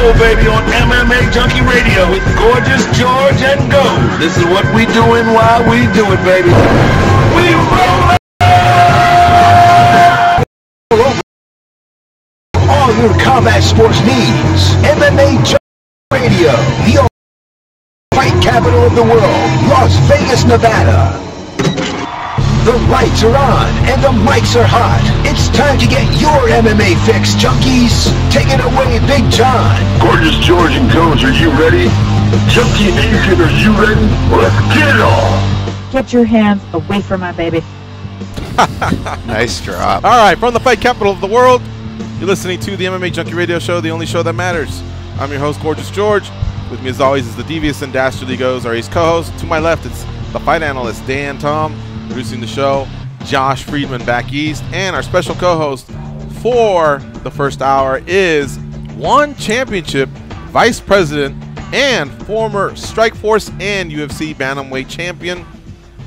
go, baby, on MMA Junkie Radio with Gorgeous George and Go. This is what we doing while we do it, baby. We roll it! All your combat sports needs. MMA Junkie Radio, the fight capital of the world, Las Vegas, Nevada. The lights are on and the mics are hot. It's time to get your MMA fix, junkies. Take it away, Big John. Gorgeous George and Goes, are you ready? Junkie Nation, are you ready? Let's get it on. Get your hands away from my baby. Nice drop. All right, from the fight capital of the world, you're listening to the MMA Junkie Radio Show, the only show that matters. I'm your host, Gorgeous George. With me, as always, is the devious and dastardly Goes, our ace co-host. To my left, it's the fight analyst, Dan Tom. Producing the show, Josh Friedman back east, and our special co-host for the first hour is one championship vice president and former Strikeforce and UFC bantamweight champion,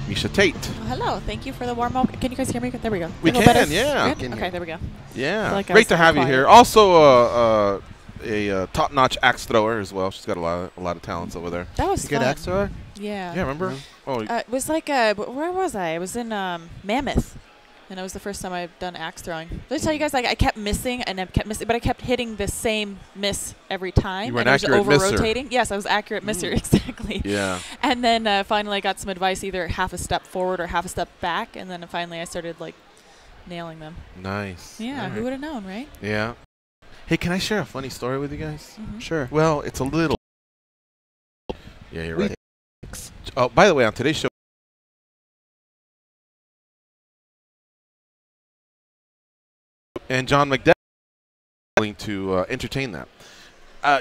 Miesha Tate. Well, hello, thank you for the warm welcome. Can you guys hear me? There we go. We can, yeah. Okay, there we go. Yeah, like great to have you here. Also, a top-notch axe thrower as well. She's got a lot of talents over there. That was good axe thrower. Yeah. Yeah, remember? Mm-hmm. Oh, it was like where was I? I was in Mammoth, and it was the first time I've done axe throwing. Did I tell you guys, like, I kept missing and I kept missing, but I kept hitting the same miss every time. You were an and accurate misser. over-rotating. Yes, I was accurate misser, exactly. Yeah. And then finally I got some advice, either half a step forward or half a step back, and then finally I started like nailing them. Nice. Yeah, who would have known, right? Yeah. Hey, can I share a funny story with you guys? Mm-hmm. Sure. Well, it's a little. Yeah, you're right. Oh, by the way, on today's show, and John Makdessi willing to entertain that.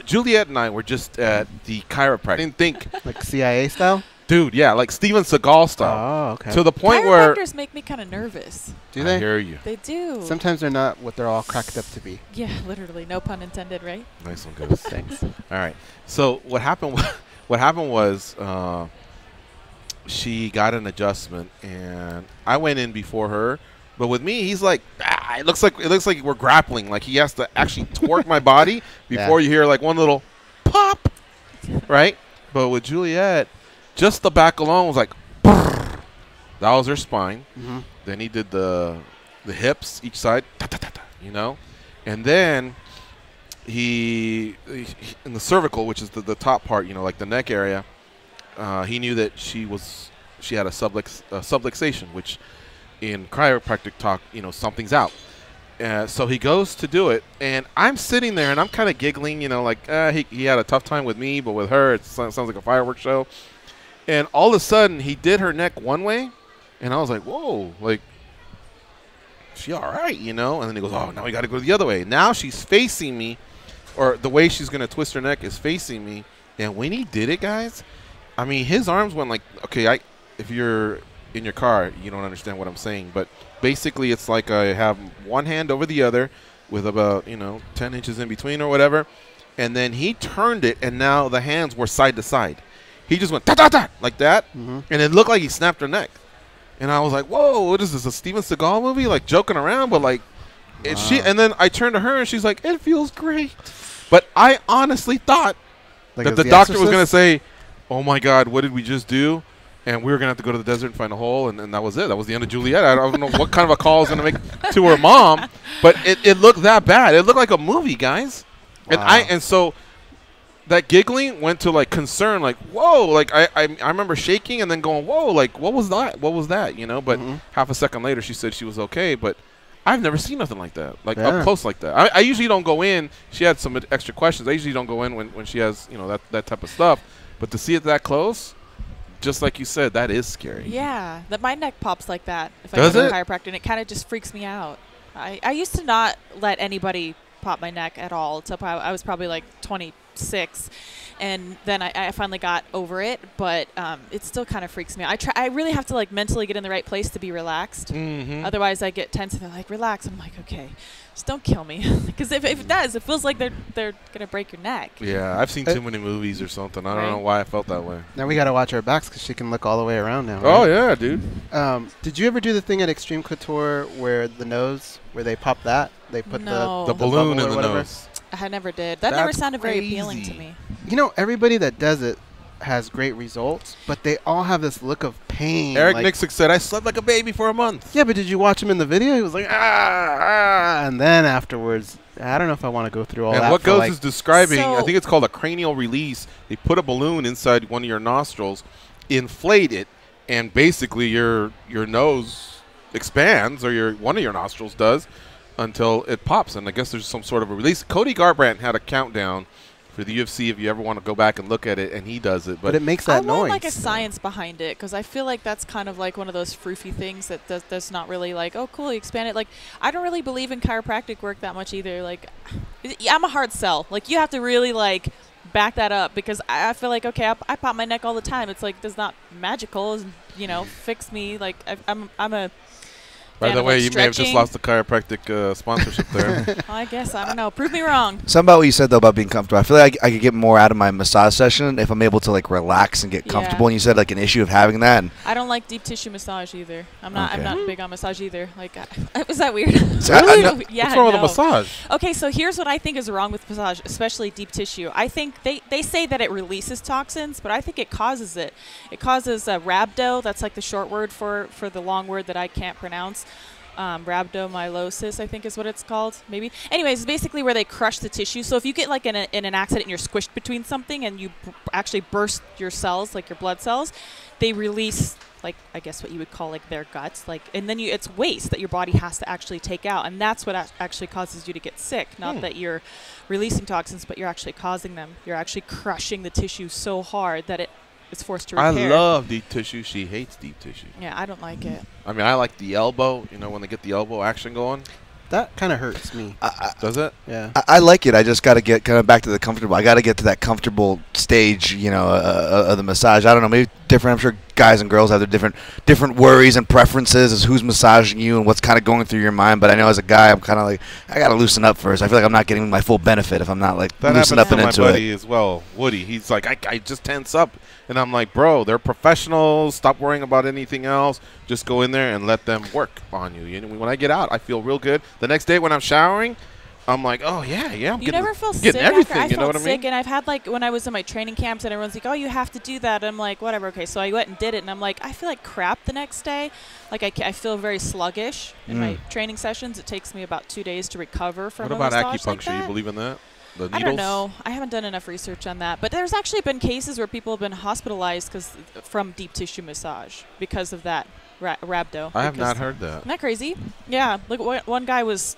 Juliet and I were just at the chiropractor. I didn't think Like CIA style? dude, yeah, like Steven Seagal style. Oh, okay. To the point where Chiropractors make me kind of nervous. Do they? I hear you. They do. Sometimes they're not what they're all cracked up to be. Yeah, literally, no pun intended, right? Nice one, Goose. Thanks. All right. So what happened? What happened was she got an adjustment, and I went in before her. But with me, he's like, it looks like we're grappling. Like he has to actually torque my body before you hear like one little pop, right? But with Juliet, just the back alone was like, brrr. That was her spine. Mm-hmm. Then he did the hips each side, you know, and then he in the cervical, which is the top part, you know, like the neck area. He knew that she had a subluxation, which in chiropractic talk, you know, something's out. So he goes to do it, and I'm sitting there, and I'm kind of giggling, you know, like he had a tough time with me, but with her, it sounds like a fireworks show. And all of a sudden, he did her neck one way, and I was like, whoa, like, she all right, you know? And then he goes, oh, now we got to go the other way. Now she's facing me, or the way she's going to twist her neck is facing me. And when he did it, guys, I mean, his arms went like, okay, if you're in your car, you don't understand what I'm saying. But basically, it's like I have one hand over the other with about, 10 inches in between or whatever. And then he turned it, and now the hands were side to side. He just went ta-ta-ta like that, and it looked like he snapped her neck. And I was like, whoa, what is this, a Steven Seagal movie? Like, joking around, but like, and then I turned to her, and she's like, it feels great. But I honestly thought that the doctor was going to say, oh, my God, what did we just do? And we were going to have to go to the desert and find a hole, and that was it. That was the end of Juliet. I don't know what kind of a call I was going to make to her mom, but it looked that bad. It looked like a movie, guys. Wow. And so that giggling went to, like, concern, like, whoa. Like, I remember shaking and then going, whoa, like, what was that? What was that, But half a second later, she said she was okay, but I've never seen nothing like that, like up close like that. I usually don't go in. She had some extra questions. I usually don't go in when she has, that type of stuff. But to see it that close, just like you said, that is scary. Yeah, my neck pops like that if I go to a chiropractor, and it kind of just freaks me out. I used to not let anybody pop my neck at all until I was probably like 26, and then I finally got over it, but it still kind of freaks me out. I really have to like mentally get in the right place to be relaxed. Otherwise I get tense and they're like, relax. I'm like, okay, just don't kill me. Because if it does, it feels like they're gonna break your neck. Yeah, I've seen too many movies or something. I don't know why I felt that way. Now we gotta watch our backs because she can look all the way around now. Right? Oh yeah, dude. Did you ever do the thing at Extreme Couture where the nose, where they pop that? They put the balloon in the nose. I never did. That never That's sounded very crazy. appealing to me. You know, everybody that does it has great results, but they all have this look of pain. Eric like, Nixick said, I slept like a baby for a month. yeah, but did you watch him in the video? He was like, and then afterwards, I don't know if I want to go through all And that. what for, Goes like, is describing, I So- think it's called a cranial release. They put a balloon inside one of your nostrils, inflate it, and basically your nose expands, or one of your nostrils does, until it pops. And I guess there's some sort of a release. Cody Garbrandt had a countdown for the UFC if you ever want to go back and look at it, and he does it. but it makes that I noise. want like a science behind it, because I feel like that's kind of like one of those froofy things that's not really like, oh cool, you expand it. Like, I don't really believe in chiropractic work that much either. Like, I'm a hard sell. Like, you have to really like back that up, because I feel like, okay, I pop my neck all the time. It's like, it's not magical, you know, fix me. Like, I'm a By fan the of, way, like, you may have just stretching. lost the chiropractic sponsorship there. Well, I guess, I don't know. Prove me wrong. Something about what you said though about being comfortable. I feel like I could get more out of my massage session if I'm able to like relax and get Yeah. comfortable. And you said like an issue of having that. And I don't like deep tissue massage either. I'm not Okay. big on massage either. Like, was that weird? So I know- Yeah, What's wrong with a no. massage? Okay, so here's what I think is wrong with massage, especially deep tissue. I think they say that it releases toxins, but I think it causes it. It causes rhabdo. That's like the short word for the long word that I can't pronounce. Rhabdomyolysis, I think is what it's called, maybe. Anyways, it's basically where they crush the tissue. So if you get like in an accident and you're squished between something and you actually burst your cells, like your blood cells, they release, like, I guess what you would call like their guts, like, and then it's waste that your body has to actually take out, and that's what actually causes you to get sick. Not that you're releasing toxins, but you're actually causing them. You're actually crushing the tissue so hard that it's forced to I repair. love deep tissue. She hates deep tissue. Yeah, I don't like it. I mean, I like the elbow. You know, when they get the elbow action going. that kind of hurts me. Does it? Yeah. I like it. I just got to get kind of back to the comfortable. I got to get to that comfortable stage, you know, of the massage. I don't know, maybe different. I'm sure guys and girls have their different worries and preferences as who's massaging you and what's kind of going through your mind. But I know as a guy, I'm kind of like, I got to loosen up first. I feel like I'm not getting my full benefit if I'm not like That loosen happens up and to my into buddy it. as well, Woody. He's like, I just tense up. And I'm like, bro, they're professionals. Stop worrying about anything else. Just go in there and let them work on you. You know, when I get out, I feel real good. The next day when I'm showering, I'm like, oh, yeah, I'm You getting, never feel sick getting everything. after. I You know felt what I mean? sick, and I've had, like, when I was in my training camps and everyone's like, oh, you have to do that. I'm like, whatever, okay. So I went and did it, and I'm like, I feel like crap the next day. Like, I feel very sluggish in my training sessions. It takes me about 2 days to recover from What a about massage acupuncture? like You that. believe in that? The needles? I don't know. I haven't done enough research on that. But there's actually been cases where people have been hospitalized from deep tissue massage because of that rhabdo. I have because- not heard that. Isn't that crazy? Yeah. Look, one guy was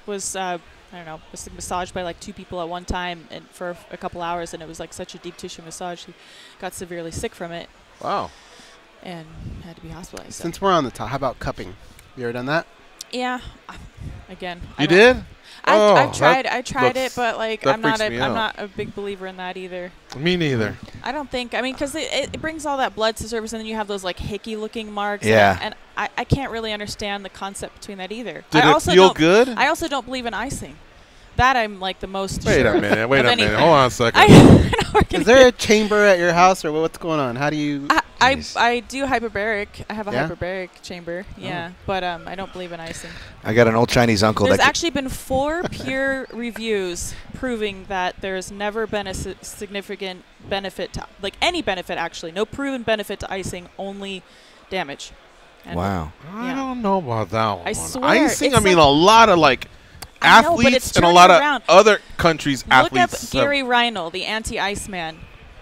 I don't know, was massaged by like 2 people at one time and for a couple hours, and it was like such a deep tissue massage. He got severely sick from it Wow. and had to be hospitalized. So. Since we're on the top, how about cupping? You ever done that? Yeah. Again. You did? I've Oh, tried. that I tried it, looks- but like that I'm not freaks me out. a big believer in that either. Me neither. I don't think. I mean, because it brings all that blood to the surface, and then you have those like hickey-looking marks. Yeah. And I can't really understand the concept between that either. Did I it also feel don't- good? I also don't believe in icing. That I'm like the most. Wait sure a minute. Wait of a minute. anything. Hold on a second. I know we're gonna Is there a chamber at your house, or what's going on? How do you? I do hyperbaric. I have a Yeah? hyperbaric chamber. Yeah, but I don't believe in icing. I got an old Chinese uncle There's that actually been 4 peer reviews proving that there's never been a significant benefit to, like any benefit actually, no proven benefit to icing, only damage. And wow. I Yeah. don't know about that one. I swear, Icing, I it's mean, like- a lot of like I know, but athletes it's and a turning lot of around. other countries' Look up athletes. have- Gary Reinl, the anti-Iceman.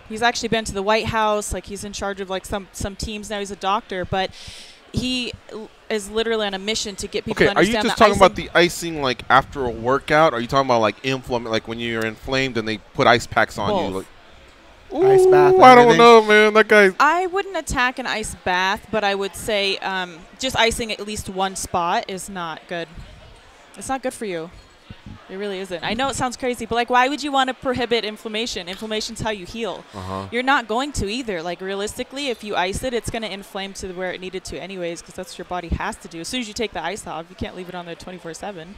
He's actually been to the White House. Like, he's in charge of like some teams now. He's a doctor, but he is literally on a mission to get people Okay, to are you understand just that talking about icing- the icing like after a workout? Or are you talking about like like when you're inflamed and they put ice packs on you? Both. Like, Ice bath and I don't everything? know, man. That guy. I wouldn't attack an ice bath, but I would say just icing at least one spot is not good. It's not good for you. It really isn't. I know it sounds crazy, but like, why would you want to prohibit inflammation? Inflammation's how you heal. You're not going to either. Like, realistically, if you ice it, it's going to inflame to where it needed to anyways, because that's what your body has to do. As soon as you take the ice off, you can't leave it on there 24/7.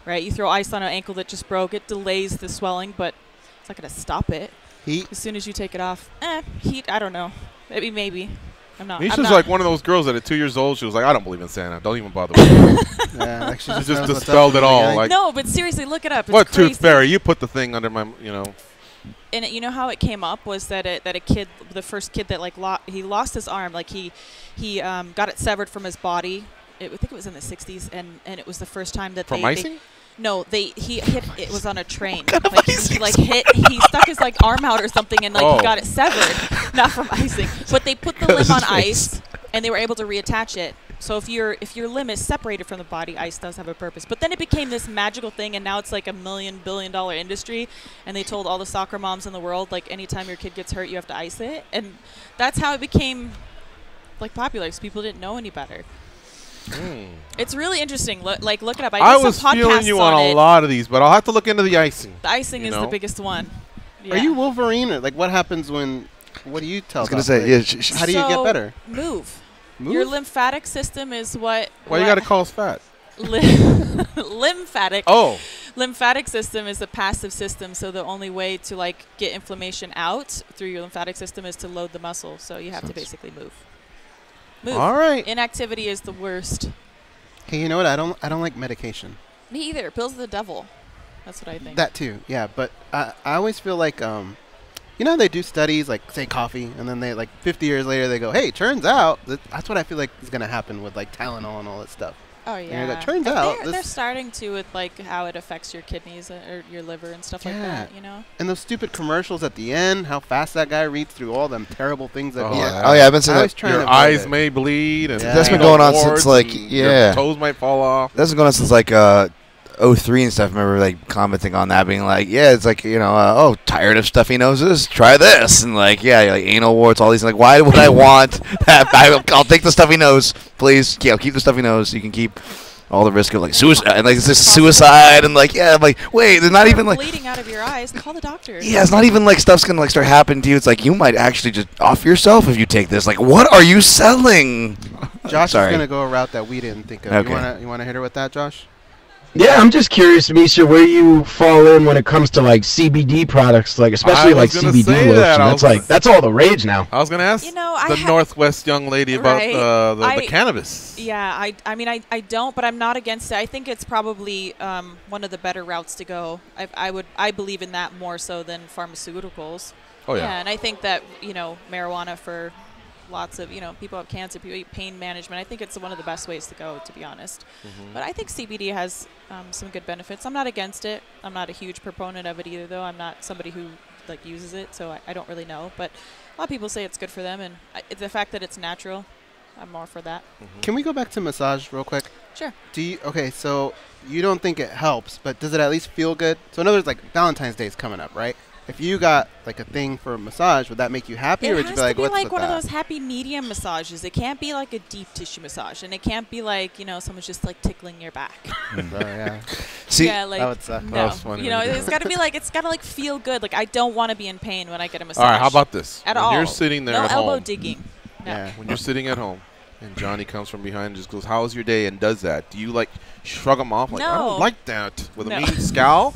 Right? You throw ice on an ankle that just broke, it delays the swelling, but it's not going to stop it. Heat. As soon as you take it off, heat, I don't know. Maybe. I'm not. Misha's I'm not. like one of those girls that at 2 years old, she was like, I don't believe in Santa. Don't even bother with it. Yeah, like she She just just knows what's dispelled up it from the all. beginning. Like, No, but seriously, look it up. It's what crazy. tooth fairy? You put the thing under my, And you know how it came up was that a kid, the first kid that like he lost his arm, like he got it severed from his body. I think it was in the 60s, and it was the first time that from icing? he hit. It was on a train. Like he stuck his like arm out or something, and like he got it severed, not from icing. But they put the limb on ice, and they were able to reattach it. So if your limb is separated from the body, ice does have a purpose. But then it became this magical thing, and now it's like $1 billion industry. And they told all the soccer moms in the world, like, anytime your kid gets hurt, you have to ice it. And that's how it became like popular, because people didn't know any better. It's really interesting. Look it up. I was feeling you on a lot of these, but I'll have to look into the icing. The icing is the biggest one. Yeah. Are you Wolverine? Or like, what happens when? What do you tell? I was gonna say, how do you get better? Move. Your lymphatic system is what. Why you gotta call us fat? Lymphatic. Oh. Lymphatic system is a passive system, so the only way to like get inflammation out through your lymphatic system is to load the muscle. So you have to basically move. All right. Inactivity is the worst. Hey, you know what? I don't like medication. Me either. Pills are the devil. That's what I think. That too. Yeah, but I always feel like you know, they do studies like say coffee, and then they like 50 years later they go, hey, turns out that's what I feel like is gonna happen with like Tylenol and all that stuff. Oh yeah. Like, turns out they're starting to with like how it affects your kidneys or your liver and stuff like that. You know. And those stupid commercials at the end, how fast that guy reads through all them terrible things that. I've been saying that. Your eyes may bleed, and that's been going on since like your toes might fall off. That's been going on since like 03 and stuff. I remember like commenting on that, being like, yeah, it's like, you know, tired of stuffy noses, try this, and like, yeah, like anal warts, all these. Like, why would I want that? I'll take the stuffy nose, please. Yeah, I'll keep the stuffy nose. You can keep all the risk of like suicide, and like it's just suicide, and like, yeah, I'm like, wait, there's not even like bleeding out of your eyes. Call the doctor. Yeah, it's not even like stuff's gonna like start happening to you. It's like you might actually just off yourself if you take this. Like, what are you selling? Josh is gonna go a route that we didn't think of. Okay. You wanna hit her with that, Josh? Yeah, I'm just curious, Miesha, where you fall in when it comes to like CBD products, like especially like CBD lotion. That's all the rage now. I was gonna ask the Northwest young lady about the cannabis. Yeah, I mean I don't, but I'm not against it. I think it's probably one of the better routes to go. I believe in that more so than pharmaceuticals. Oh yeah. Yeah, and I think that marijuana for lots of people have cancer, people eat pain management. I think it's one of the best ways to go, to be honest. But I think CBD has some good benefits. I'm not against it. I'm not a huge proponent of it either, though. I'm not somebody who like uses it, so I don't really know. But a lot of people say it's good for them, and the fact that it's natural, I'm more for that. Can we go back to massage real quick? Sure. Okay, so you don't think it helps, but does it at least feel good? So in other words, like Valentine's Day is coming up, right? If you got like a thing for a massage, would that make you happy, or would you be like, what's with that? It has to be like one of those happy medium massages. It can't be like a deep tissue massage, and it can't be like someone's just like tickling your back. Yeah. See, yeah, like, that would suck. No, it's got to be like feel good. Like I don't want to be in pain when I get a massage. All right, how about this? At all. You're sitting there no at elbow home. digging. No. Yeah. When you're sitting at home, and Johnny comes from behind and just goes, "How was your day?" and does that, do you like shrug him off like, "I don't like that," with a mean scowl,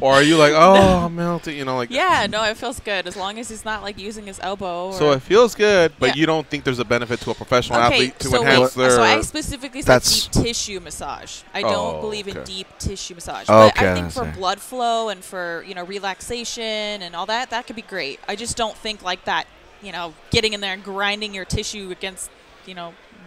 or are you like, "Oh, I'm melting," like? Yeah, no, it feels good as long as he's not like using his elbow. So it feels good, but you don't think there's a benefit to a professional athlete to enhance their. So I specifically said deep tissue massage. I don't believe in deep tissue massage, but I think for blood flow and for relaxation and all that could be great. I just don't think like that. Getting in there and grinding your tissue against,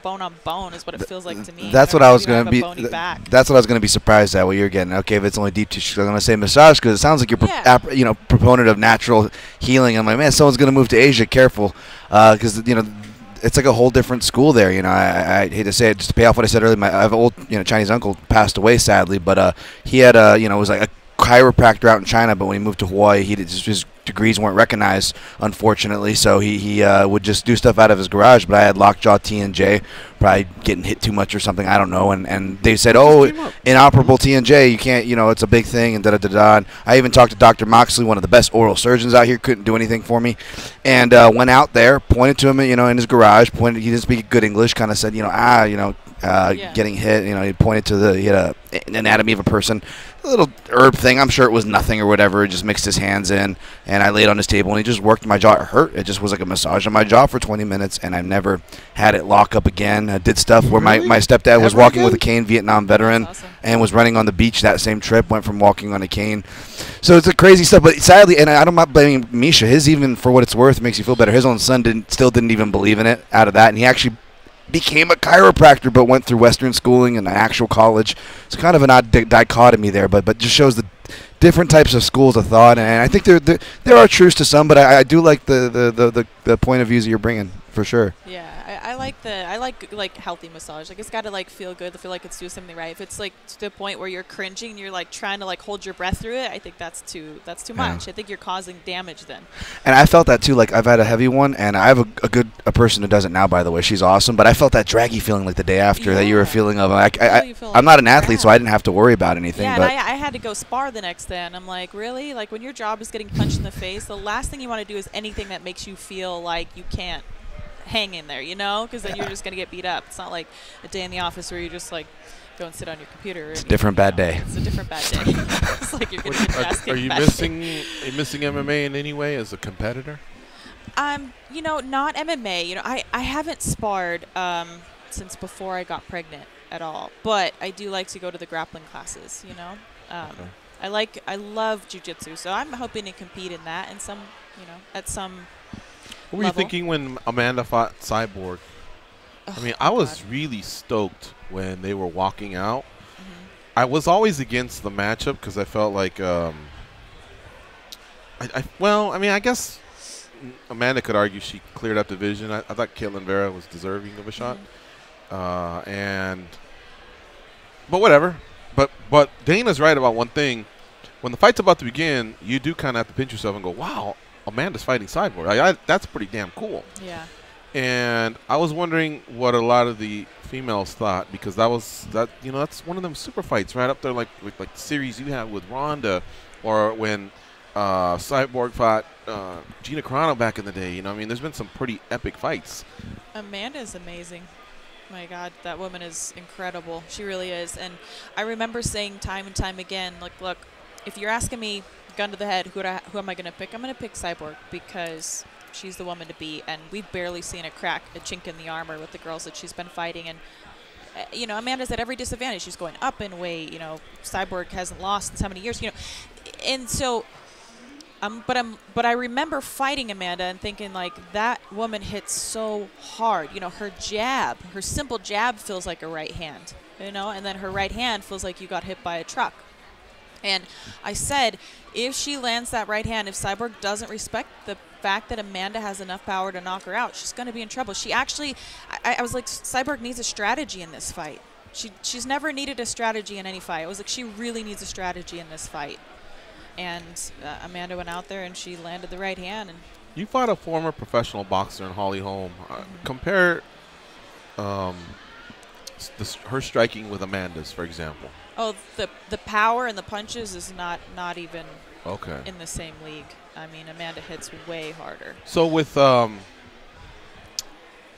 bone on bone is what it feels like to me. That's what I was going to be. That's what I was going to be surprised at what you're getting. Okay, if it's only deep tissue, I'm going to say massage because it sounds like you're proponent of natural healing. I'm like, man, someone's going to move to Asia. Careful, because it's like a whole different school there. I hate to say it, just to pay off what I said earlier. I have an old Chinese uncle passed away sadly, but he had was like a chiropractor out in China, but when he moved to Hawaii, his degrees weren't recognized, unfortunately, so he would just do stuff out of his garage. But I had lockjaw T&J, probably getting hit too much or something, I don't know, and they said, inoperable T&J, you can't, it's a big thing, and da-da-da-da. And I even talked to Dr. Moxley, one of the best oral surgeons out here, couldn't do anything for me, and went out there, pointed to him, in his garage, he didn't speak good English, kind of said, getting hit. You know, he pointed to he had an anatomy of a person, a little herb thing. I'm sure it was nothing or whatever. He just mixed his hands in, and I laid on his table, and he just worked my jaw. It hurt. It just was like a massage on my jaw for 20 minutes, and I've never had it lock up again. I did stuff where my stepdad was walking with a cane, Vietnam veteran, and was running on the beach that same trip, went from walking on a cane. So it's a crazy stuff, but sadly, and I'm not blaming Miesha. His, even for what it's worth, makes you feel better. His own son still didn't even believe in it out of that, and he actually became a chiropractor, but went through Western schooling and an actual college. It's kind of an odd dichotomy there, but just shows the different types of schools of thought, and I think there are truths to some, but I do like the point of views that you're bringing for sure. Yeah, I like healthy massage. Like, it's got to like feel good, to feel like it's doing something right. If it's like to the point where you're cringing and you're like trying to like hold your breath through it, I think that's too much. I think you're causing damage then. And I felt that too. Like, I've had a heavy one, and I have a person who does it now, by the way. She's awesome, but I felt that draggy feeling like the day after that you were feeling of. I'm not an athlete, so I didn't have to worry about anything. Yeah, but and I had to go spar the next day, and I'm like, really? Like, when your job is getting punched in the face, the last thing you want to do is anything that makes you feel like you can't hang in there, you know, because then you're just going to get beat up. It's not like a day in the office where you just like go and sit on your computer. It's a different bad day. It's a different bad day. It's like you're going to get your ass kicked. Are you missing MMA in any way as a competitor? You know, not MMA. You know, I haven't sparred since before I got pregnant at all, but I do like to go to the grappling classes, you know. Okay. I love jiu-jitsu, so I'm hoping to compete in that and some, you know, at some What were you thinking when Amanda fought Cyborg? Oh, I mean, I was really stoked when they were walking out. I was always against the matchup because I felt like, well, I mean, I guess Amanda could argue she cleared up the division. I thought Caitlin Vera was deserving of a shot. But whatever. But Dana's right about one thing. When the fight's about to begin, you do kind of have to pinch yourself and go, wow, Amanda's fighting Cyborg. That's pretty damn cool. Yeah. And I was wondering what a lot of the females thought, because that's one of them super fights right up there, like with like the series you had with Ronda, or when Cyborg fought Gina Carano back in the day. You know, I mean, there's been some pretty epic fights. Amanda's amazing. My God, that woman is incredible. She really is. And I remember saying time and time again, like, look, if you're asking me, gun to the head, who am I going to pick? I'm going to pick Cyborg because she's the woman to beat, and we've barely seen a chink in the armor with the girls that she's been fighting. And you know, Amanda's at every disadvantage. She's going up in weight. You know, Cyborg hasn't lost in so many years. You know, and so, but I remember fighting Amanda and thinking, like, that woman hits so hard. You know, her simple jab feels like a right hand. You know, and then her right hand feels like you got hit by a truck. And I said, if she lands that right hand, if Cyborg doesn't respect the fact that Amanda has enough power to knock her out, she's going to be in trouble. She actually, I was like, Cyborg needs a strategy in this fight. She's never needed a strategy in any fight. I was like, she really needs a strategy in this fight. And Amanda went out there and she landed the right hand. And you fought a former professional boxer in Holly Holm. Compare her striking with Amanda's, for example. Oh, the power and the punches is not even okay in the same league. I mean, Amanda hits way harder. So with I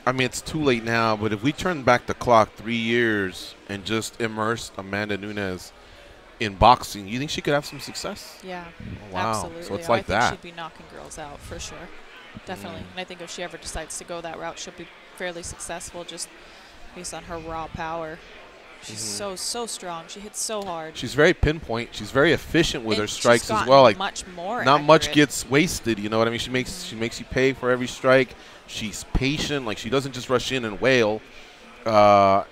mean, it's too late now, but if we turn back the clock 3 years and just immersed Amanda Nunes in boxing, you think she could have some success? Yeah, oh, wow. Absolutely. So it's like that. I think she'd be knocking girls out for sure, definitely. And I think if she ever decides to go that route, she'll be fairly successful just based on her raw power. She's so strong. She hits so hard. She's very pinpoint. She's very efficient with her strikes as well. Like, much more not accurate. much gets wasted. You know what I mean? She makes you pay for every strike. She's patient. Like, she doesn't just rush in and wail. I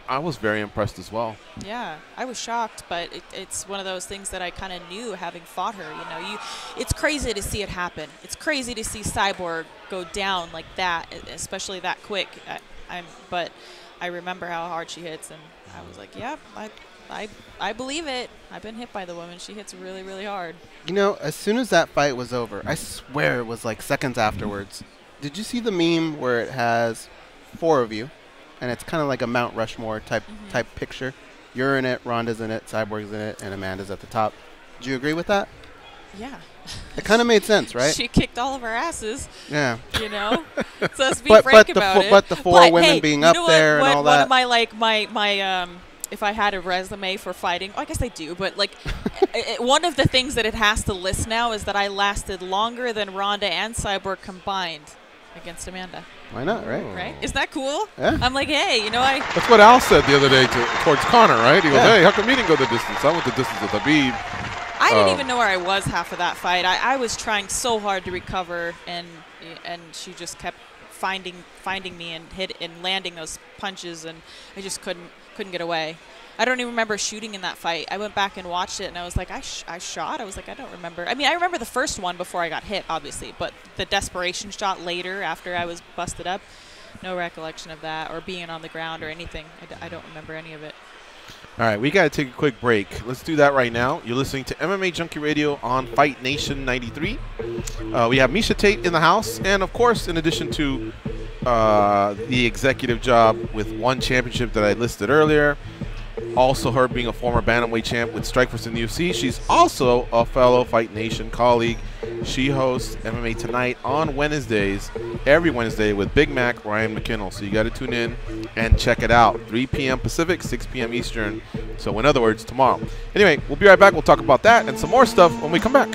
was very impressed as well. Yeah, I was shocked, but it's one of those things that I kind of knew having fought her. You know, it's crazy to see it happen. It's crazy to see Cyborg go down like that, especially that quick. But I remember how hard she hits, and I was like, yeah, I believe it. I've been hit by the woman. She hits really, really hard. You know, as soon as that fight was over, I swear it was like seconds afterwards. Did you see the meme where it has 4 of you, and it's kind of like a Mount Rushmore type picture? You're in it, Ronda's in it, Cyborg's in it, and Amanda's at the top. Do you agree with that? Yeah. It kind of made sense, right? She kicked all of our asses. Yeah. You know? So let's be frank about it. But the four women hey, being up there and all that. One of my, like, my if I had a resume for fighting, I guess I do, but, like, one of the things that it has to list now is that I lasted longer than Ronda and Cyborg combined against Amanda. Why not, right? Right? Isn't that cool? Yeah. I'm like, hey, you know, That's what Al said the other day towards Connor, right? He goes, hey, how come you didn't go the distance? I went the distance with Habib. I didn't even know where I was half of that fight. I was trying so hard to recover, and she just kept finding me and landing those punches, and I just couldn't get away. I don't even remember shooting in that fight. I went back and watched it, and I was like, I shot? I was like, I don't remember. I mean, I remember the first one before I got hit, obviously, but the desperation shot later after I was busted up, no recollection of that, or being on the ground or anything. I don't remember any of it. All right, we got to take a quick break. Let's do that right now. You're listening to MMA Junkie Radio on Fight Nation 93. We have Miesha Tate in the house, and of course, in addition to the executive job with one championship that I listed earlier, also her being a former bantamweight champ with Strikeforce in the UFC, she's also a fellow Fight Nation colleague. She hosts MMA Tonight on Wednesdays, every Wednesday with Big Mac, Ryan McKinnell. So you got to tune in and check it out. 3 p.m. Pacific, 6 p.m. Eastern. So in other words, tomorrow. Anyway, we'll be right back. We'll talk about that and some more stuff when we come back.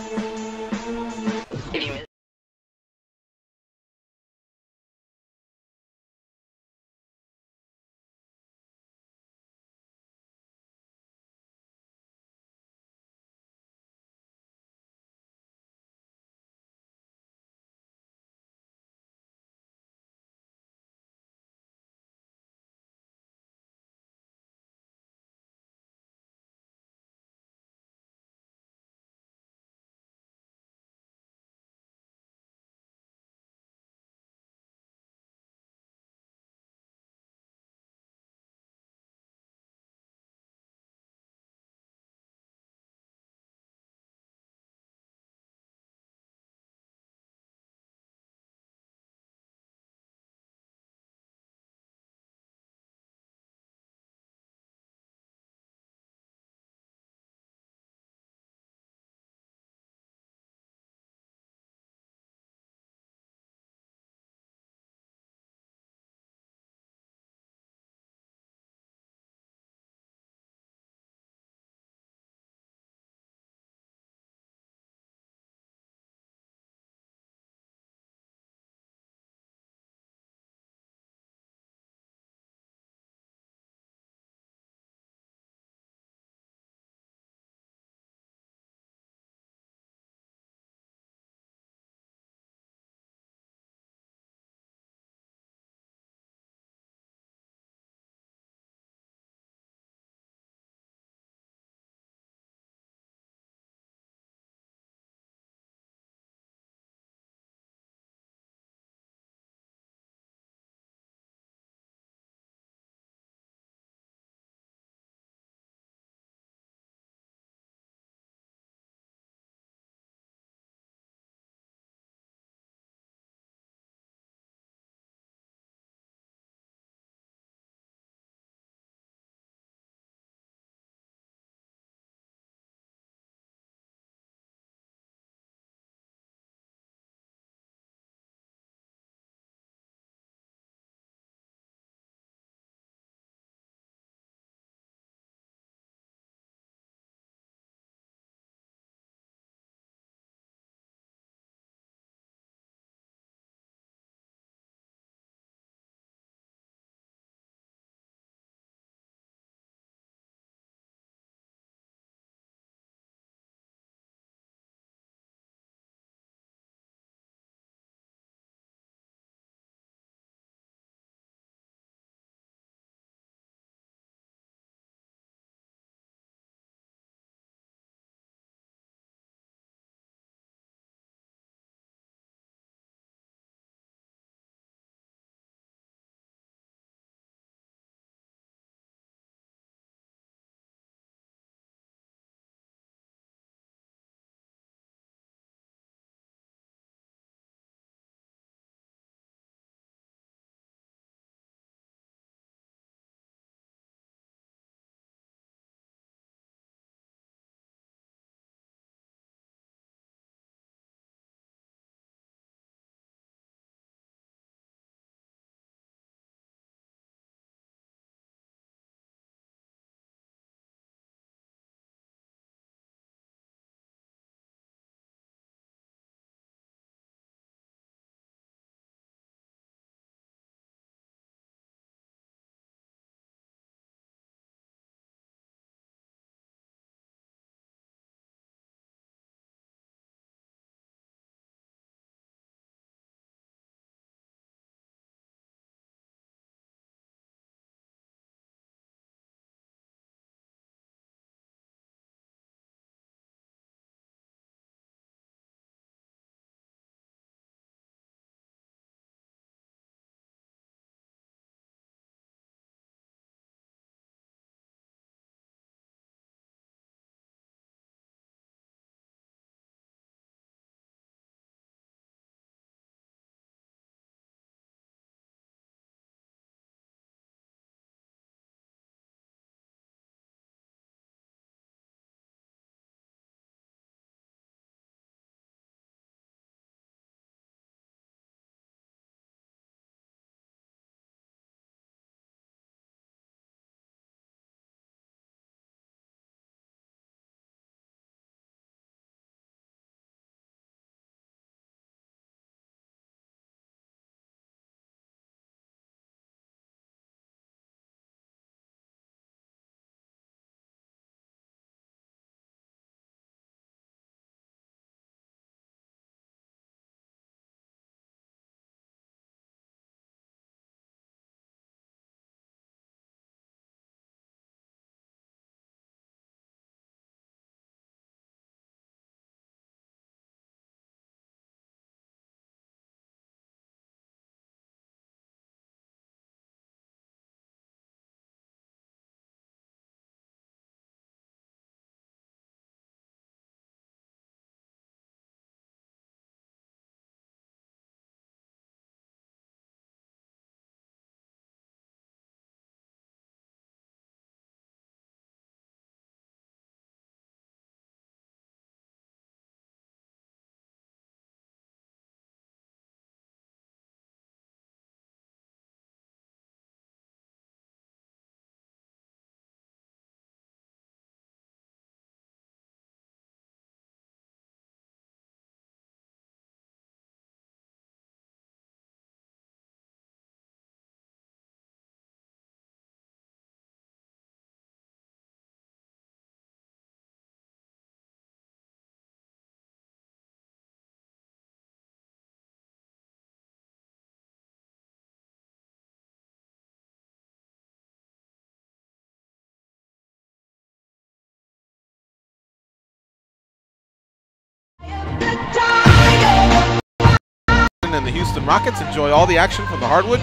and the Houston Rockets. Enjoy all the action from the hardwood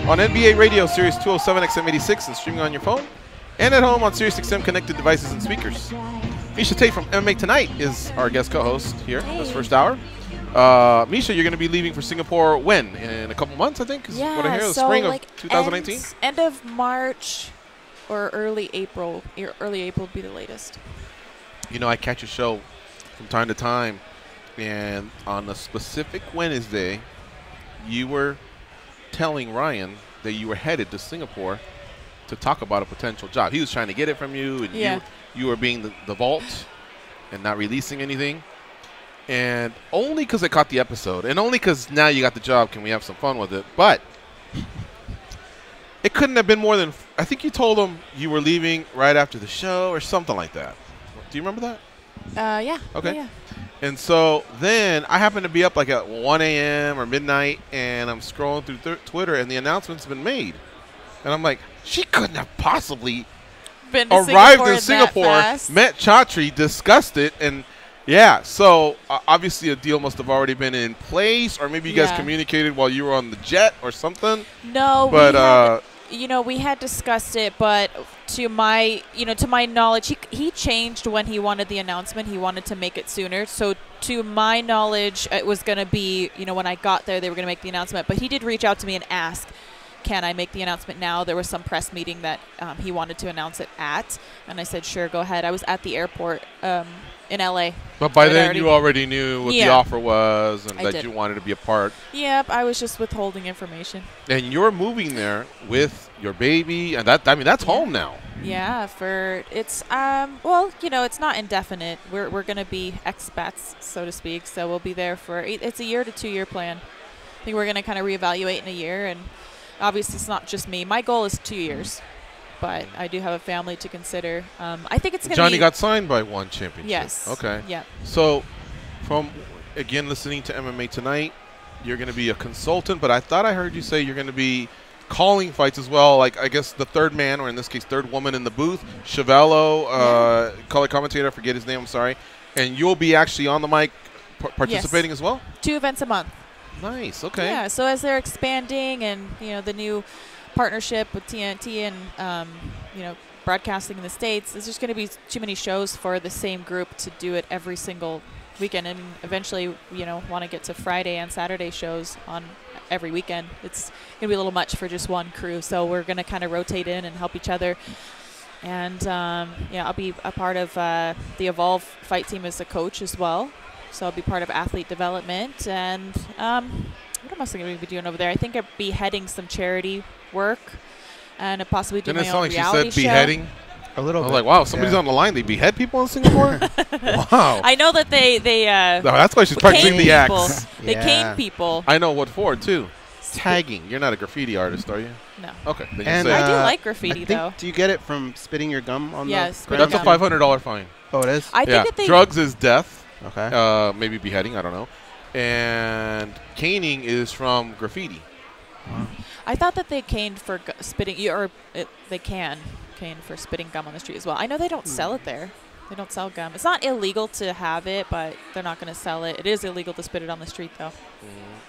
on NBA Radio, Series 207 XM86, and streaming on your phone, and at home on Sirius XM connected devices and speakers. Miesha Tate from MMA Tonight is our guest co-host here this first hour. Miesha, you're going to be leaving for Singapore when? In a couple months, I think? Is what I hear, the spring of 2019? End of March or early April. Early April would be the latest. You know, I catch a show from time to time, and on a specific Wednesday, you were telling Ryan that you were headed to Singapore to talk about a potential job. He was trying to get it from you, and you were being the vault and not releasing anything. And only because I caught the episode, and only because now you got the job, can we have some fun with it. But it couldn't have been more than, I think you told him you were leaving right after the show or something like that. Do you remember that? Yeah. Okay. Yeah. And so then I happened to be up like at 1 a.m. or midnight, and I'm scrolling through Twitter, and the announcement's been made. And I'm like, she couldn't have possibly arrived in Singapore, met Chatri, discussed it, and so obviously a deal must have already been in place, or maybe you guys communicated while you were on the jet or something. No, but we had discussed it, but to my knowledge, he changed when he wanted the announcement. He wanted to make it sooner. So to my knowledge, it was going to be, when I got there, they were going to make the announcement. But he did reach out to me and ask, can I make the announcement now? There was some press meeting that he wanted to announce it at, and I said, sure, go ahead. I was at the airport in L.A. But by then you already knew what the offer was and that you wanted to be a part. Yep, I was just withholding information. And you're moving there with your baby, and that's home now. Yeah, it's it's not indefinite. We're going to be expats, so to speak, so we'll be there it's a 1 to 2 year plan. I think we're going to kind of reevaluate in a year, and obviously it's not just me. My goal is 2 years. But I do have a family to consider. I think it's going to be... Johnny got signed by one championship. Yes. Okay. Yeah. So, from, again, listening to MMA Tonight, you're going to be a consultant, but I thought I heard you say you're going to be calling fights as well, like, I guess, the third man, or in this case, third woman in the booth, Chevello, color commentator, I forget his name, I'm sorry. And you'll be actually on the mic participating as well? 2 events a month. Nice, okay. Yeah, so as they're expanding and, the new partnership with TNT and broadcasting in the States, there's just going to be too many shows for the same group to do it every single weekend, and eventually want to get to Friday and Saturday shows on every weekend. It's going to be a little much for just one crew, so we're going to kind of rotate in and help each other. And I'll be a part of the Evolve fight team as a coach as well, so I'll be part of athlete development. And what else am I going to be doing over there? I think I'd be heading some charity work and possibly do my own reality show. Didn't it sound like she said beheading? A little bit. I was like, wow, somebody's on the line. They behead people in Singapore? Wow. I know that they no, that's why she's practicing the axe. They cane people. I know what for, too. Tagging. You're not a graffiti artist, are you? No. Okay. Then and you say I do like graffiti, though. Do you get it from spitting your gum on the That's a $500 fine. Oh, it is? I think that drugs is death. Okay. Maybe beheading, I don't know. And caning is from graffiti. Wow. I thought that they caned for spitting, they can cane for spitting gum on the street as well. I know they don't sell it there. They don't sell gum. It's not illegal to have it, but they're not going to sell it. It is illegal to spit it on the street, though.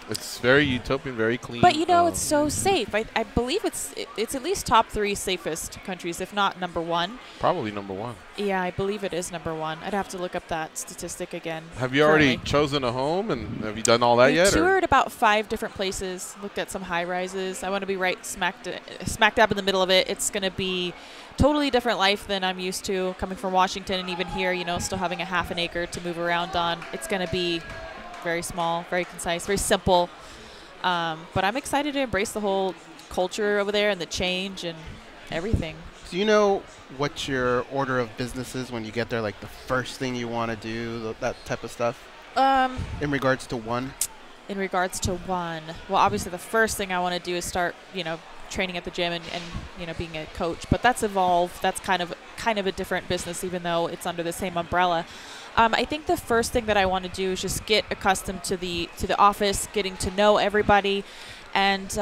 It's very utopian, very clean. But it's so safe. I believe it's at least top 3 safest countries, if not number 1. Probably number 1. Yeah, I believe it is number 1. I'd have to look up that statistic again. Have you already chosen a home, and have you done all that yet? We toured about 5 different places, looked at some high rises. I want to be right smack dab in the middle of it. It's going to be totally different life than I'm used to coming from Washington, and even here, still having a half an acre to move around on. It's going to be very small, very concise, very simple. But I'm excited to embrace the whole culture over there and the change and everything. Do you know what your order of business is when you get there, like the first thing you want to do, that type of stuff? In regards to one? In regards to one, well, obviously the first thing I want to do is start, training at the gym and being a coach. But that's Evolve. That's kind of a different business, even though it's under the same umbrella. I think the first thing that I want to do is just get accustomed to the office, getting to know everybody, and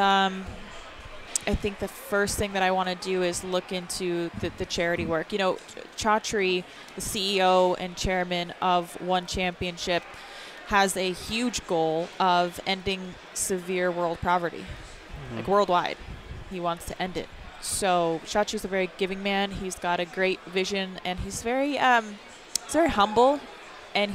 I think the first thing that I want to do is look into the charity work. Chatri, the CEO and chairman of One Championship, has a huge goal of ending severe world poverty, like worldwide. He wants to end it. So Chatri's a very giving man. He's got a great vision, and he's very humble, and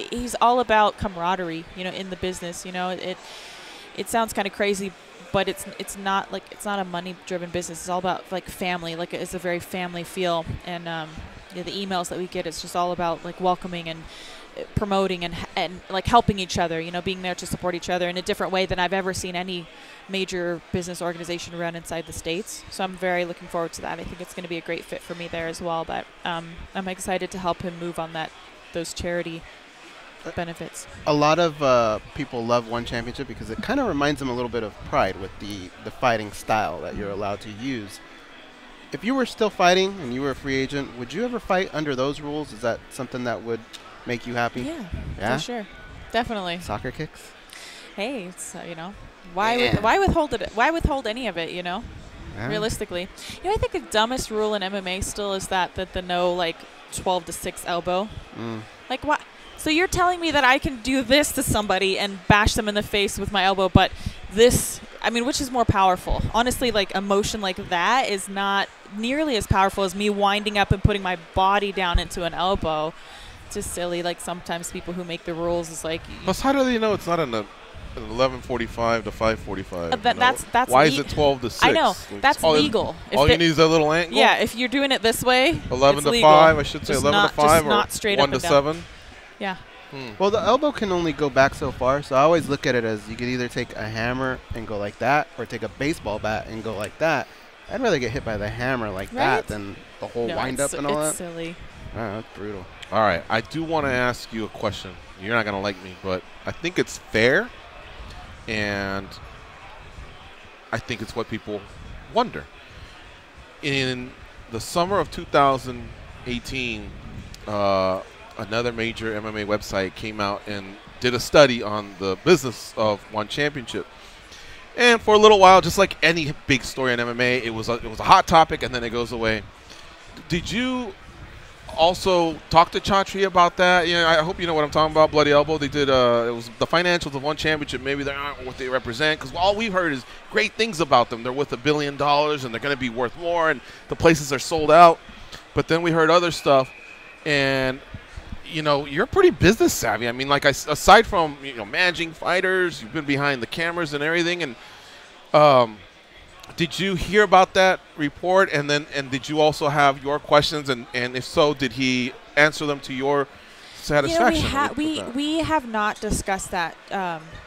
he's all about camaraderie, in the business. It sounds kind of crazy, but it's not a money-driven business. It's all about like family. Like it's a very family feel, and the emails that we get, it's just all about like welcoming and promoting and like helping each other, being there to support each other in a different way than I've ever seen any major business organization run inside the States. So I'm very looking forward to that. I think it's going to be a great fit for me there as well, but I'm excited to help him move on those charity benefits. A lot of people love One Championship because it kind of reminds them a little bit of Pride with the fighting style that you're allowed to use. If you were still fighting and you were a free agent, would you ever fight under those rules? Is that something that would make you happy? Yeah, for sure, definitely. Soccer kicks. Hey, it's why withhold any of it? Yeah. Realistically, I think the dumbest rule in MMA still is that the no 12-6 elbow. Like what? So you're telling me that I can do this to somebody and bash them in the face with my elbow, but this, which is more powerful? Honestly, a motion like that is not nearly as powerful as me winding up and putting my body down into an elbow. It's just silly. Sometimes people who make the rules is like. Plus, how do they know it's not an 11:45 to 5:45? That's why is it 12 to 6? I know that's legal. All you need is that little angle. Yeah, if you're doing it this way, 11 to legal. 5. I should say just 11 to 5 or not straight 1 up to and down. 7. Yeah. Well, the elbow can only go back so far, so I always look at it as you could either take a hammer and go like that, or take a baseball bat and go like that. I'd rather get hit by the hammer like that than the whole wind up and all that. It's silly. Oh, that's brutal. All right, I do want to ask you a question. You're not going to like me, but I think it's fair, and I think it's what people wonder. In the summer of 2018, another major MMA website came out and did a study on the business of One Championship. And for a little while, just like any big story in MMA, it was a hot topic, and then it goes away. Did you also talk to Chatri about that? I hope you know what I'm talking about. Bloody Elbow. They did. It was the financials of One Championship. Maybe they aren't what they represent, because all we've heard is great things about them. They're worth $1 billion, and they're going to be worth more, and the places are sold out. But then we heard other stuff, and you're pretty business savvy. Aside from managing fighters, you've been behind the cameras and everything. And did you hear about that report? And did you also have your questions? And if so, did he answer them to your satisfaction? We have not discussed that.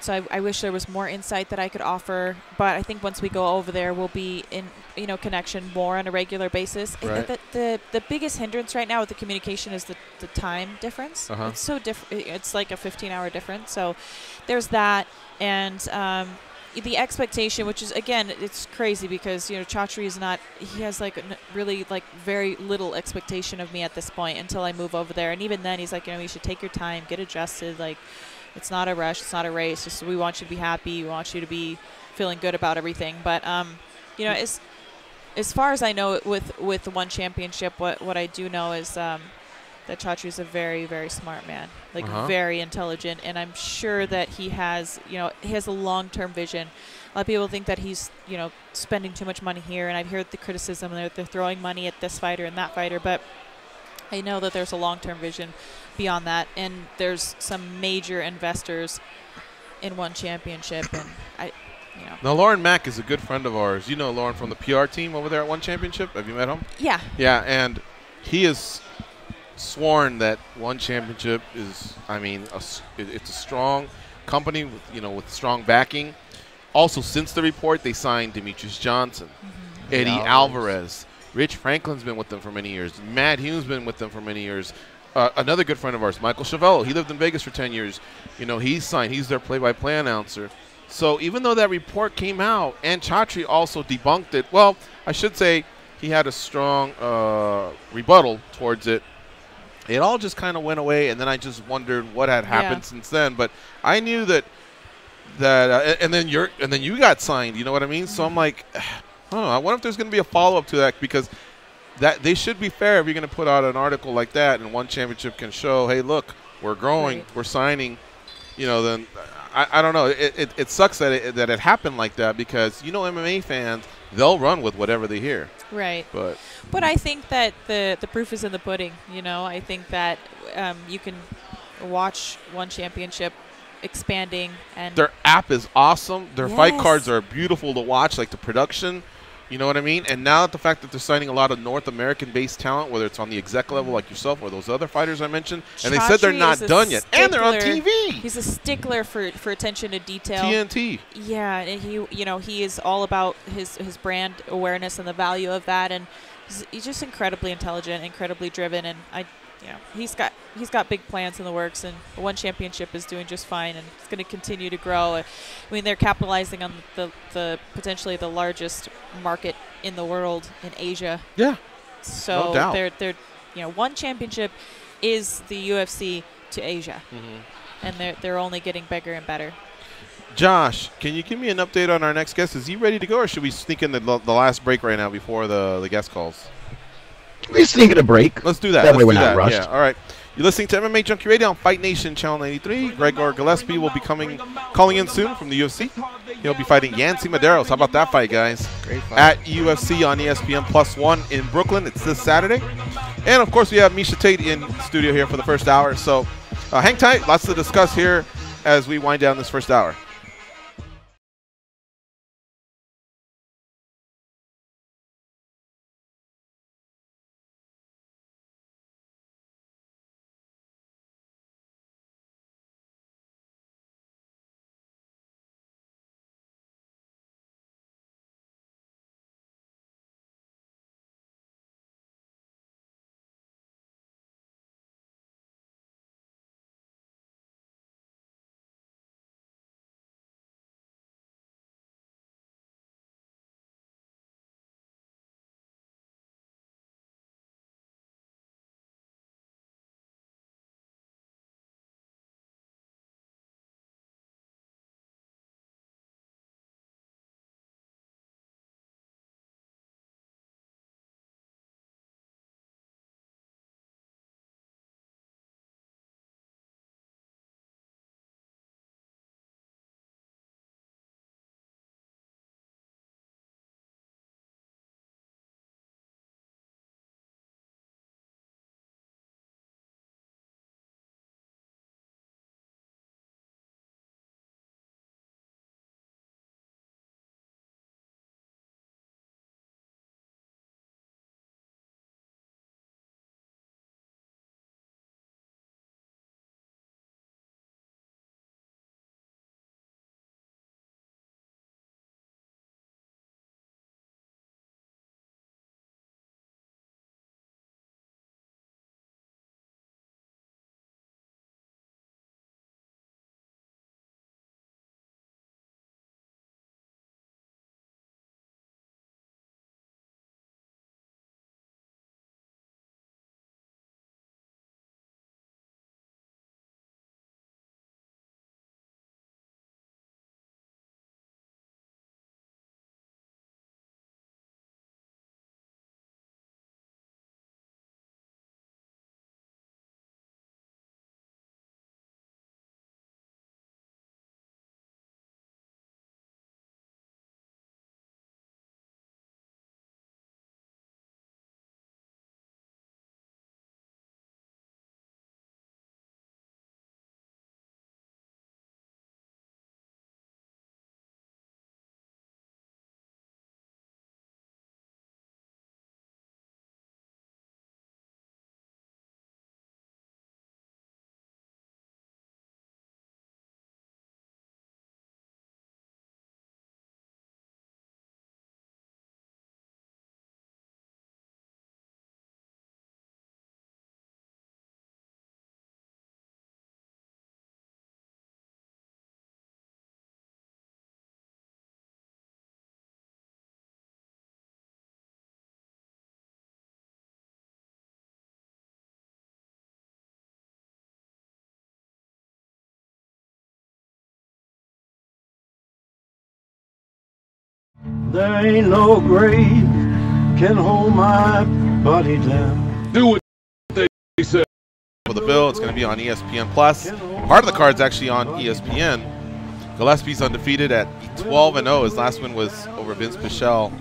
So I wish there was more insight that I could offer. But I think once we go over there, we'll be in connection more on a regular basis. Right. The biggest hindrance right now with the communication is the time difference. It's so different. It's like a 15-hour difference. So there's that, and the expectation, which is, again, it's crazy because Chatri is not. He has really very little expectation of me at this point until I move over there, and even then he's like, you should take your time, get adjusted. It's not a rush, it's not a race. Just we want you to be happy, we want you to be feeling good about everything. But as far as I know, with the One Championship, what I do know is that Chatri is a very, very smart man, very intelligent, and I'm sure that he has a long-term vision. A lot of people think that he's spending too much money here, and I've heard the criticism that they're throwing money at this fighter and that fighter, but I know that there's a long-term vision beyond that, and there's some major investors in One Championship, and Now, Lauren Mack is a good friend of ours. You know Lauren from the PR team over there at One Championship. Have you met him? Yeah. Yeah, and he has sworn that One Championship is, it's a strong company with strong backing. Also, since the report, they signed Demetrius Johnson, Eddie Alvarez. Rich Franklin's been with them for many years. Matt Hume's been with them for many years. Another good friend of ours, Michael Chavello. He lived in Vegas for 10 years. He's signed. He's their play-by-play announcer. So even though that report came out, and Chatri also debunked it, well, I should say he had a strong rebuttal towards it. It all just kind of went away, and then I just wondered what had happened since then. But I knew that and then you got signed. You know what I mean? So I'm like, I wonder if there's going to be a follow-up to that, because that they should be fair if you're going to put out an article like that, and One Championship can show, hey, look, we're growing, Right. we're signing, you know, then I don't know. It sucks that it happened like that because, you know, MMA fans, they'll run with whatever they hear. Right. But I think that the proof is in the pudding. You know, I think that you can watch one championship expanding, and their app is awesome. Their fight Yes. cards are beautiful to watch, like the production. You know what I mean? And now the fact that they're signing a lot of North American-based talent, whether it's on the exec level like yourself or those other fighters I mentioned, and they said they're Chatri not is a done yet, and they're on stickler. TV. He's a stickler for attention to detail. TNT. Yeah, and he is all about his brand awareness and the value of that, and he's just incredibly intelligent, incredibly driven, and he's got big plans in the works, and the one championship is doing just fine, and it's going to continue to grow. I mean, they're capitalizing on the potentially the largest market in the world in Asia. Yeah. So No doubt. they're one championship is the UFC to Asia, and they're only getting bigger and better. Josh, can you give me an update on our next guest? Is he ready to go, or should we sneak in the last break right now before the guest calls? We sneak in a break. Let's do that. That way we're do not that. rushed. Yeah, all right. You're listening to MMA Junkie Radio on Fight Nation Channel 93. Gregor Gillespie will be calling in soon from the UFC. He'll be fighting Yancy Medeiros. How about that fight, guys? Great fight. At UFC on ESPN +1 in Brooklyn. It's this Saturday. And, of course, we have Miesha Tate in studio here for the first hour. So hang tight. Lots to discuss here as we wind down this first hour. There ain't no grave can hold my body down. For of the bill. It's going to be on ESPN Plus. Part of the card's actually on ESPN. Gillespie's undefeated at 12-0. His last win was over Vince Pichel,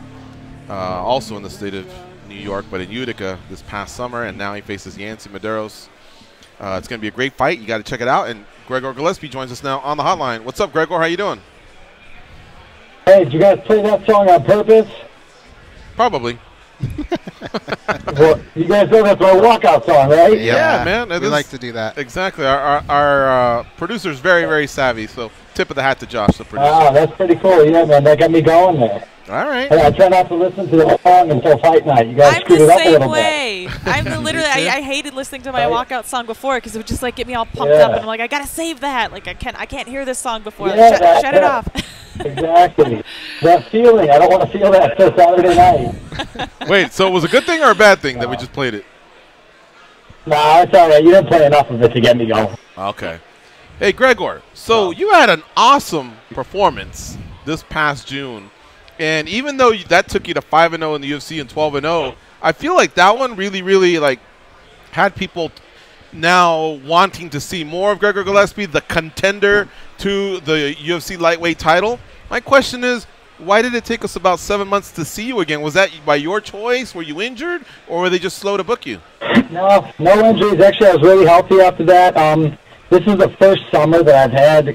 also in the state of New York, but in Utica this past summer, and now he faces Yancy Medeiros. It's going to be a great fight. You got to check it out. And Gregor Gillespie joins us now on the hotline. What's up, Gregor? How you doing? Hey, did you guys play that song on purpose? Probably. Well, you guys know that's my walkout song, right? Yeah, man. We like to do that. Exactly. Our producer's very, very savvy, so tip of the hat to Josh, the producer. Oh, that's pretty cool. Yeah, man, that got me going there. All right. Hey, I try not to listen to the song until fight night. You guys screwed it up a little bit. I'm literally, I hated listening to my walkout song before because it would just like get me all pumped up, and I'm like, I gotta save that. Like I can't hear this song before. Yeah, shut it off. Exactly. That feeling. I don't want to feel that until Saturday night. Wait, so it was a good thing or a bad thing that we just played it? No, it's all right. You didn't play enough of it to get me going. Okay. Hey, Gregor, so you had an awesome performance this past June. And even though that took you to 5-0 in the UFC and 12-0, I feel like that one really, really like had people now wanting to see more of Gregor Gillespie, the contender to the UFC lightweight title. My question is, why did it take us about 7 months to see you again? Was that by your choice? Were you injured, or were they just slow to book you? No injuries. Actually, I was really healthy after that. This is the first summer that I've had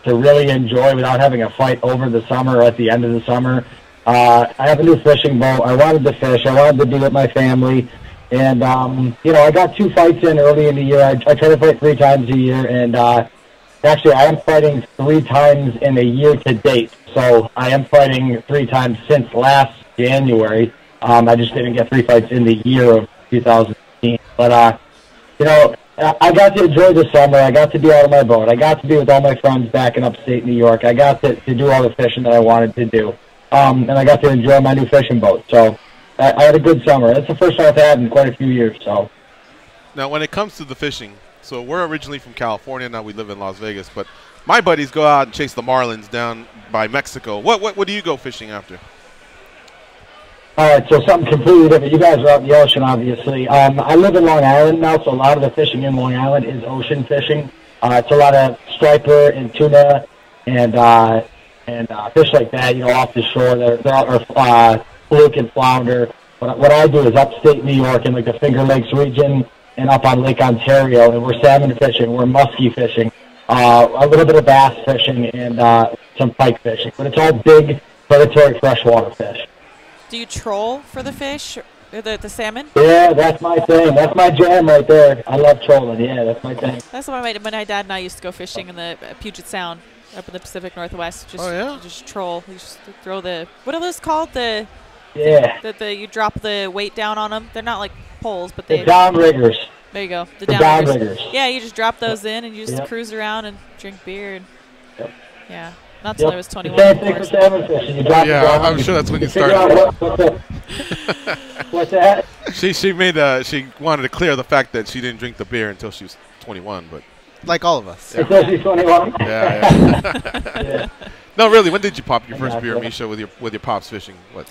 to really enjoy without having a fight over the summer or at the end of the summer. I have a new fishing boat. I wanted to fish. I wanted to be with my family. And, I got 2 fights in early in the year. I try to fight 3 times a year. And actually, I am fighting 3 times in a year to date. So I am fighting 3 times since last January. I just didn't get 3 fights in the year of 2018. But, I got to enjoy the summer. I got to be out of my boat. I got to be with all my friends back in upstate New York. I got to do all the fishing that I wanted to do. And I got to enjoy my new fishing boat. So I had a good summer. That's the first time I've had in quite a few years. So now, when it comes to the fishing, so we're originally from California. Now we live in Las Vegas. But my buddies go out and chase the marlins down by Mexico. What do you go fishing after? All right, so something completely different. You guys are out in the ocean, obviously. I live in Long Island now, so a lot of the fishing in Long Island is ocean fishing. It's a lot of striper and tuna and fish like that, off the shore. They're fluke and flounder. But what I do is upstate New York in like the Finger Lakes region and up on Lake Ontario, and we're salmon fishing, we're muskie fishing, a little bit of bass fishing, and some pike fishing. But it's all big, predatory freshwater fish. Do you troll for the fish, or the salmon? Yeah, that's my thing. That's my jam right there. I love trolling. Yeah, that's my thing. That's why my dad and I used to go fishing in the Puget Sound up in the Pacific Northwest. Just troll. You just throw what are those called? You drop the weight down on them. They're not like poles, but the downriggers. There you go. The downriggers. Yeah, you just drop those in and you just cruise around and drink beer. And yeah. Not until I was 21. Same thing for salmon fishing. You drop I'm sure that's when you started. What's that? She wanted to clear the fact that she didn't drink the beer until she was 21, but like all of us. Until she's 21. Yeah. No, really. When did you pop your first beer, Miesha, with your pops fishing? What,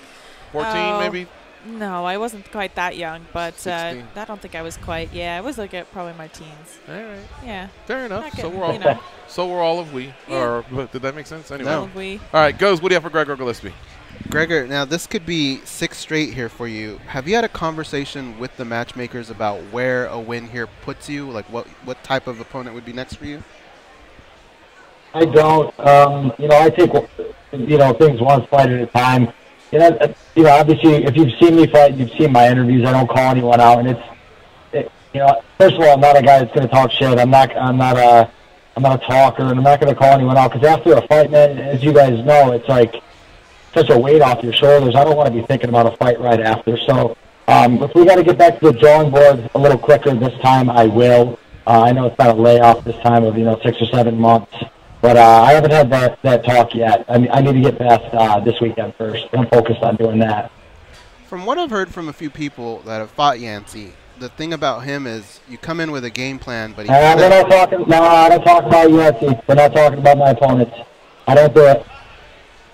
14 maybe? No, I wasn't quite that young, but I don't think I was quite. Yeah, I was like probably my teens. All right. Yeah. Fair enough. Okay, so we're all. So we're all of we. Yeah. Or did that make sense? Anyway. All of we. All right, Goes. What do you have for Gregor Gillespie? Gregor, now this could be 6 straight here for you. Have you had a conversation with the matchmakers about where a win here puts you? Like what type of opponent would be next for you? I don't. I take things one fight at a time. Obviously, if you've seen me fight, you've seen my interviews. I don't call anyone out, and first of all, I'm not a guy that's going to talk shit. I'm not a talker, and I'm not going to call anyone out because after a fight, man, as you guys know, it's like such a weight off your shoulders. I don't want to be thinking about a fight right after. So if we got to get back to the drawing board a little quicker this time, I will. I know it's not a layoff this time of 6 or 7 months. But I haven't had that talk yet. I need to get past this weekend first. I'm focused on doing that. From what I've heard from a few people that have fought Yancy, the thing about him is you come in with a game plan, but I don't talk about Yancy. We're not talking about my opponents. I don't do it.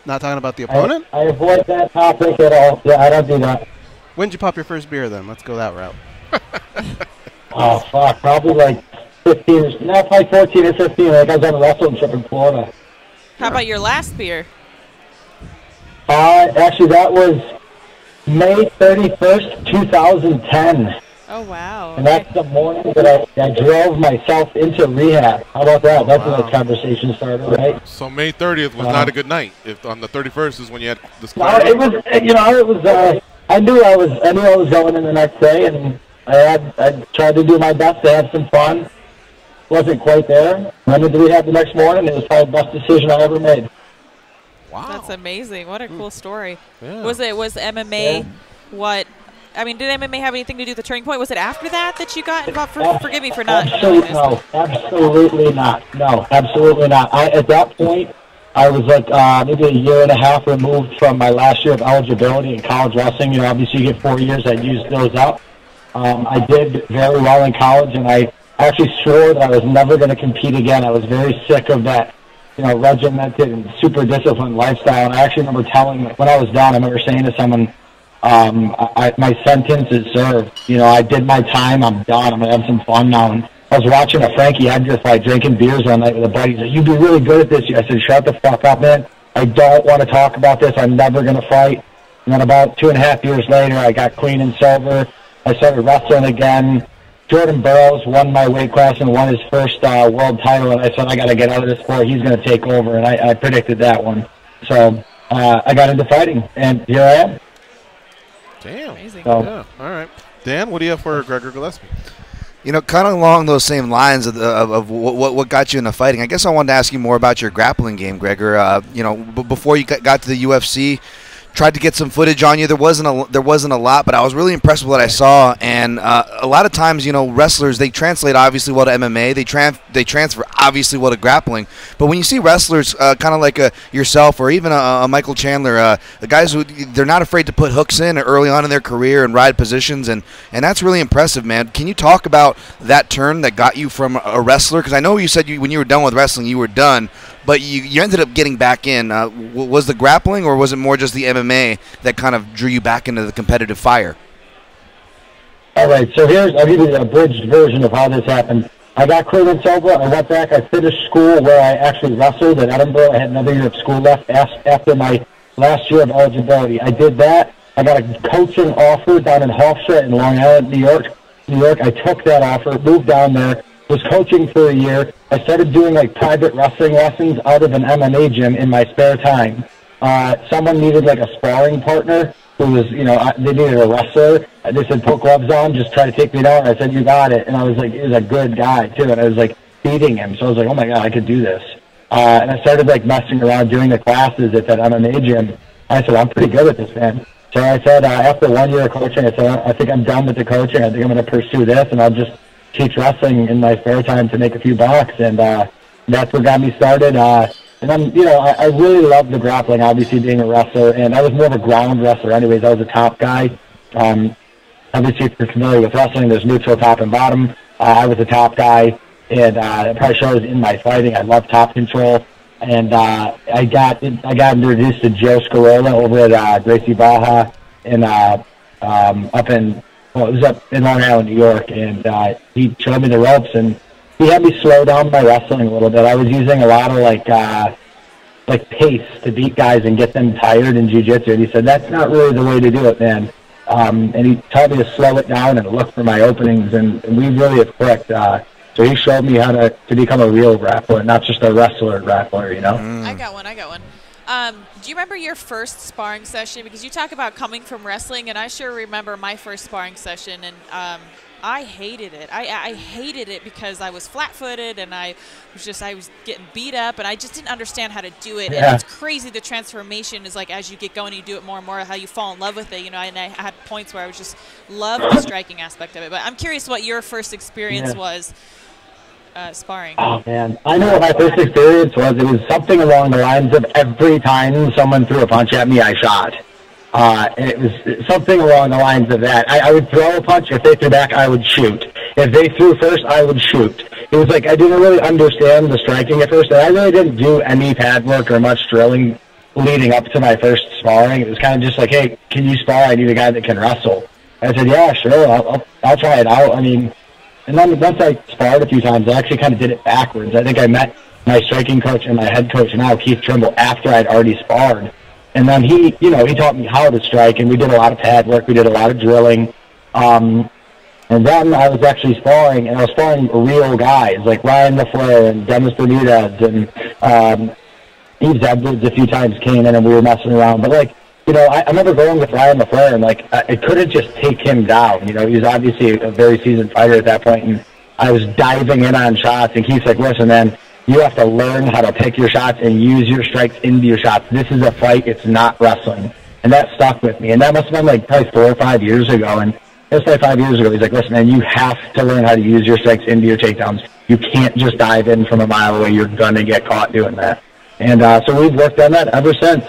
Not talking about the opponent? I avoid that topic at all. Yeah, I don't do that. When did you pop your first beer then? Let's go that route. Oh, fuck. Probably like 15, no, probably 14 or 15. Like I was on a wrestling trip in Florida. How about your last beer? Actually, that was May 31st, 2010. Oh, wow. And that's the morning that I drove myself into rehab. How about that? That's when the conversation started, right? So May 30th was not a good night. If on the 31st is when you had this. No, it was. You know, it was. I knew I was going in the next day, and I tried to do my best to have some fun. Wasn't quite there. Went into rehab the next morning. It was probably the best decision I ever made. Wow. That's amazing. What a cool story. Yeah. Was MMA what? I mean, did MMA have anything to do with the turning point? Was it after that you got involved? Forgive me for not knowing this. No, absolutely not. No, absolutely not. At that point, I was like maybe a year and a half removed from my last year of eligibility in college wrestling. You know, obviously you get 4 years. I used those up. I did very well in college, and I actually swore that I was never going to compete again. I was very sick of that, you know, regimented and super disciplined lifestyle. And I actually remember when I was done, I remember saying to someone, my sentence is served. You know, I did my time. I'm done. I'm going to have some fun now. And I was watching a Frankie Edgar fight, drinking beers one night with a buddy. He's like, you'd be really good at this. I said, shut the fuck up, man. I don't want to talk about this. I'm never going to fight. And then about 2.5 years later, I got clean and sober. I started wrestling again. Jordan Burroughs won my weight class and won his first world title. And I said, I got to get out of this sport. He's going to take over. And I predicted that one. So I got into fighting. And here I am. Damn. Amazing. So, yeah. All right. Dan, what do you have for Gregor Gillespie? You know, kind of along those same lines of what got you into fighting, I guess I wanted to ask you more about your grappling game, Gregor. You know, before you got to the UFC, tried to get some footage on you. There wasn't a lot, but I was really impressed with what I saw. And a lot of times, you know, wrestlers, they translate obviously well to MMA. They transfer obviously well to grappling. But when you see wrestlers kind of like yourself or even a Michael Chandler, the guys who they're not afraid to put hooks in early on in their career and ride positions, and that's really impressive, man. Can you talk about that turn that got you from a wrestler? Because I know you said when you were done with wrestling, you were done. But you ended up getting back in. Was the grappling, or was it more just the MMA that kind of drew you back into the competitive fire? All right, so I'll give you the abridged version of how this happened. I got clean and sober. I went back. I finished school where I actually wrestled at Edinburgh. I had another year of school left after my last year of eligibility. I did that. I got a coaching offer down in Hofstra in Long Island, New York. I took that offer, moved down there, was coaching for a year. I started doing like private wrestling lessons out of an MMA gym in my spare time. Someone needed like a sparring partner who was, you know, they needed a wrestler. They said, put gloves on, just try to take me down. I said, you got it. And I was like, he was a good guy too. And I was like beating him. So I was like, oh my God, I could do this. And I started like messing around doing the classes at that MMA gym. I said, I'm pretty good at this, man. So I said, after 1 year of coaching, I said, I think I'm done with the coaching. I think I'm going to pursue this, and I'll just teach wrestling in my spare time to make a few bucks. And that's what got me started. And then, you know, I really loved the grappling, obviously being a wrestler. And I was more of a ground wrestler anyways. I was a top guy. Obviously, if you're familiar with wrestling, there's neutral, top, and bottom. I was a top guy, and it probably shows in my fighting. I love top control. And I got introduced to Joe Scarola over at Gracie Baja in up in Long Island, New York, and he showed me the ropes, and he had me slow down my wrestling a little bit. I was using a lot of like pace to beat guys and get them tired in jiu-jitsu, and he said, that's not really the way to do it, man. And he taught me to slow it down and look for my openings, and we really have clicked. So he showed me how to become a real grappler, not just a wrestler grappler, you know? I got one. Do you remember your first sparring session? Because you talk about coming from wrestling, and I sure remember my first sparring session, and I hated it. I hated it because I was flat-footed, and I was getting beat up, and I just didn't understand how to do it. Yeah. And it's crazy. The transformation is like as you get going, you do it more and more, how you fall in love with it. You know, and I had points where I was just loved the striking aspect of it. But I'm curious what your first experience was. Sparring. Oh, man. I know what my first experience was. It was something along the lines of every time someone threw a punch at me, I shot. It was something along the lines of that. I would throw a punch. If they threw back, I would shoot. If they threw first, I would shoot. It was like I didn't really understand the striking at first, and I really didn't do any pad work or much drilling leading up to my first sparring. It was kind of just like, hey, can you spar? I need a guy that can wrestle. I said, yeah, sure, I'll try it out. I mean, And then once I sparred a few times, I actually kind of did it backwards. I think I met my striking coach and my head coach now, Keith Trimble, after I'd already sparred. And then he taught me how to strike, and we did a lot of pad work. We did a lot of drilling. And then I was actually sparring, and I was sparring real guys like Ryan LaFleur and Dennis Bermudez and Yves Edwards a few times came in and we were messing around. But, like, I remember going with Ryan LaFleur, and, like, I couldn't just take him down. He was obviously a very seasoned fighter at that point, and I was diving in on shots, and Keith's like, listen, man, you have to learn how to pick your shots and use your strikes into your shots. This is a fight. It's not wrestling. And that stuck with me. And that must have been, like, probably 4 or 5 years ago. And it was like 5 years ago. He's like, listen, man, you have to learn how to use your strikes into your takedowns. You can't just dive in from a mile away. You're going to get caught doing that. And so we've worked on that ever since.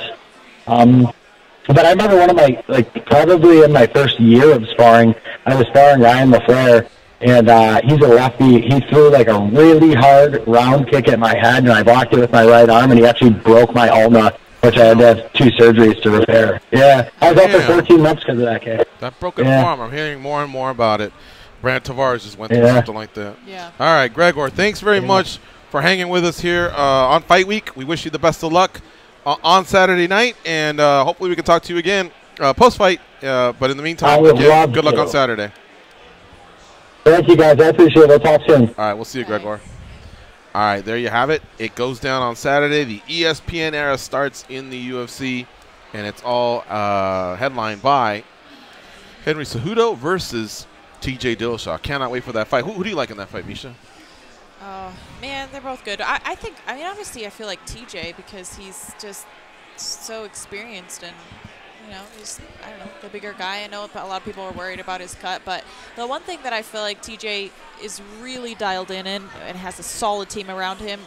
But I remember one of my, like, probably in my first year of sparring, I was sparring Ryan LaFleur, and he's a lefty. He threw, like, a really hard round kick at my head, and I blocked it with my right arm, and he actually broke my ulna, which I had to have 2 surgeries to repair. Yeah, I was out for 14 months because of that kick. That broken arm, I'm hearing more and more about it. Brad Tavares just went through something like that. Yeah. All right, Gregor, thanks very much for hanging with us here on Fight Week. We wish you the best of luck on Saturday night, and hopefully we can talk to you again post-fight. But in the meantime, good luck on Saturday. Thank you, guys. I appreciate it. We'll talk soon. All right, we'll see you, Gregor. All right, there you have it. It goes down on Saturday. The ESPN era starts in the UFC, and it's all headlined by Henry Cejudo versus TJ Dillashaw. Cannot wait for that fight. Who do you like in that fight, Miesha? Oh, man, they're both good. I think, obviously I feel like TJ because he's just so experienced and, he's, I don't know, the bigger guy. I know a lot of people are worried about his cut, but the one thing that I feel like TJ is really dialed in and has a solid team around him,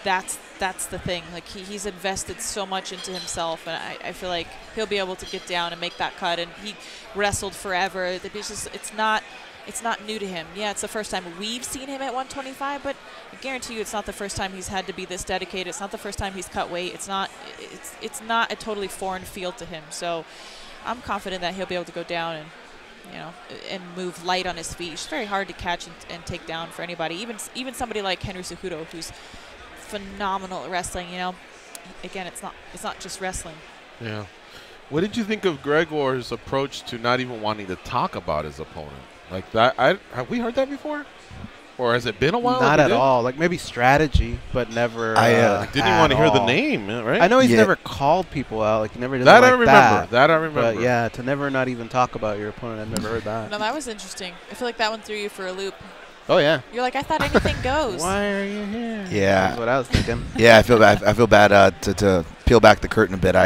that's the thing. Like, he's invested so much into himself, and I feel like he'll be able to get down and make that cut, and he wrestled forever. It's not new to him. Yeah, it's the first time we've seen him at 125, but I guarantee you it's not the first time he's had to be this dedicated. It's not the first time he's cut weight. It's not a totally foreign field to him. So I'm confident that he'll be able to go down and, and move light on his feet. It's very hard to catch and take down for anybody, even somebody like Henry Cejudo, who's phenomenal at wrestling. Again, it's not just wrestling. Yeah. What did you think of Gregor's approach to not even wanting to talk about his opponent? Like that, have we heard that before, or has it been a while? Not at all. Like maybe strategy, but never. Didn't even want to hear the name, right? I know he's never called people out. Like he never did that. Like I remember. That I remember. But yeah, to never not even talk about your opponent, I've never heard that. No, that was interesting. I feel like that one threw you for a loop. Oh yeah. You're like, I thought anything goes. Why are you here? Yeah. That's what I was thinking. Yeah, I feel bad. I feel bad to peel back the curtain a bit.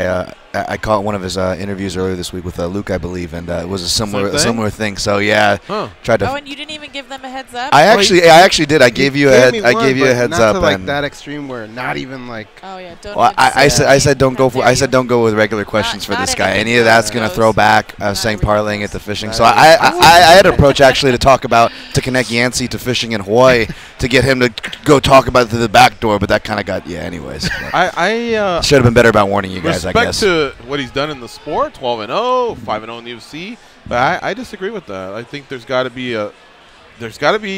I caught one of his interviews earlier this week with Luke, I believe, and it was a similar thing. So yeah, tried to. Oh, and you didn't even give them a heads up. I actually did. I gave you a heads up. Not to like that extreme where not even like. Oh yeah, don't. Well, I said don't go for. I said don't go with regular questions for this guy. Any of that's gonna throw back. Saying parlaying it to fishing. So I had an approach actually to connect Yancey to fishing in Hawaii to get him to go talk about it through the back door, but that kind of got anyways. I should have been better about warning you guys. I guess. To what he's done in the sport, 12-0, 5-0 in the UFC, but I disagree with that. I think there's got to be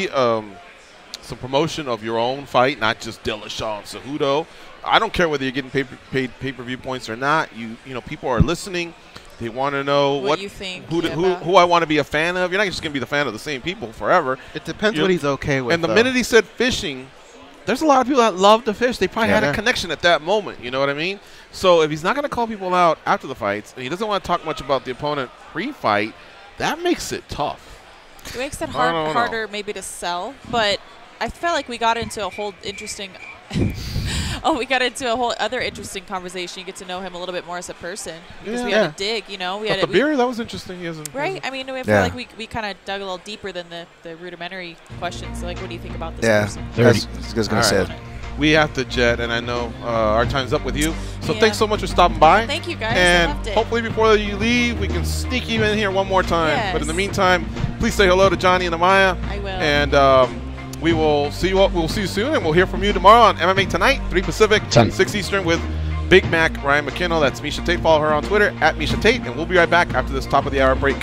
some promotion of your own fight, not just Dillashaw and Cejudo. I don't care whether you're getting paid pay-per-view points or not. People are listening. They want to know what you think, who I want to be a fan of. You're not just going to be the fan of the same people forever. It depends what he's okay with. And the minute he said fishing, there's a lot of people that love to fish. They probably had a connection at that moment. You know what I mean? So if he's not going to call people out after the fights, and he doesn't want to talk much about the opponent pre-fight, that makes it tough. It makes it harder maybe to sell. But I felt like we got into a whole interesting we got into a whole other interesting conversation. You get to know him a little bit more as a person because we had a dig, We had the beer, that was interesting. Right? I mean, I feel like we kind of dug a little deeper than the rudimentary questions. So, like, what do you think about this person? I was going to say. We have to jet, and I know our time's up with you. So thanks so much for stopping by. Thank you, guys. And I loved it. Hopefully before you leave, we can sneak you in here one more time. Yes. But in the meantime, please say hello to Johnny and Amaya. I will. And we will see you. We'll see you soon, and we'll hear from you tomorrow on MMA Tonight, 3 Pacific, 6 Eastern, with Big Mac Ryan McKinnell. That's Miesha Tate. Follow her on Twitter at Miesha Tate, and we'll be right back after this top of the hour break.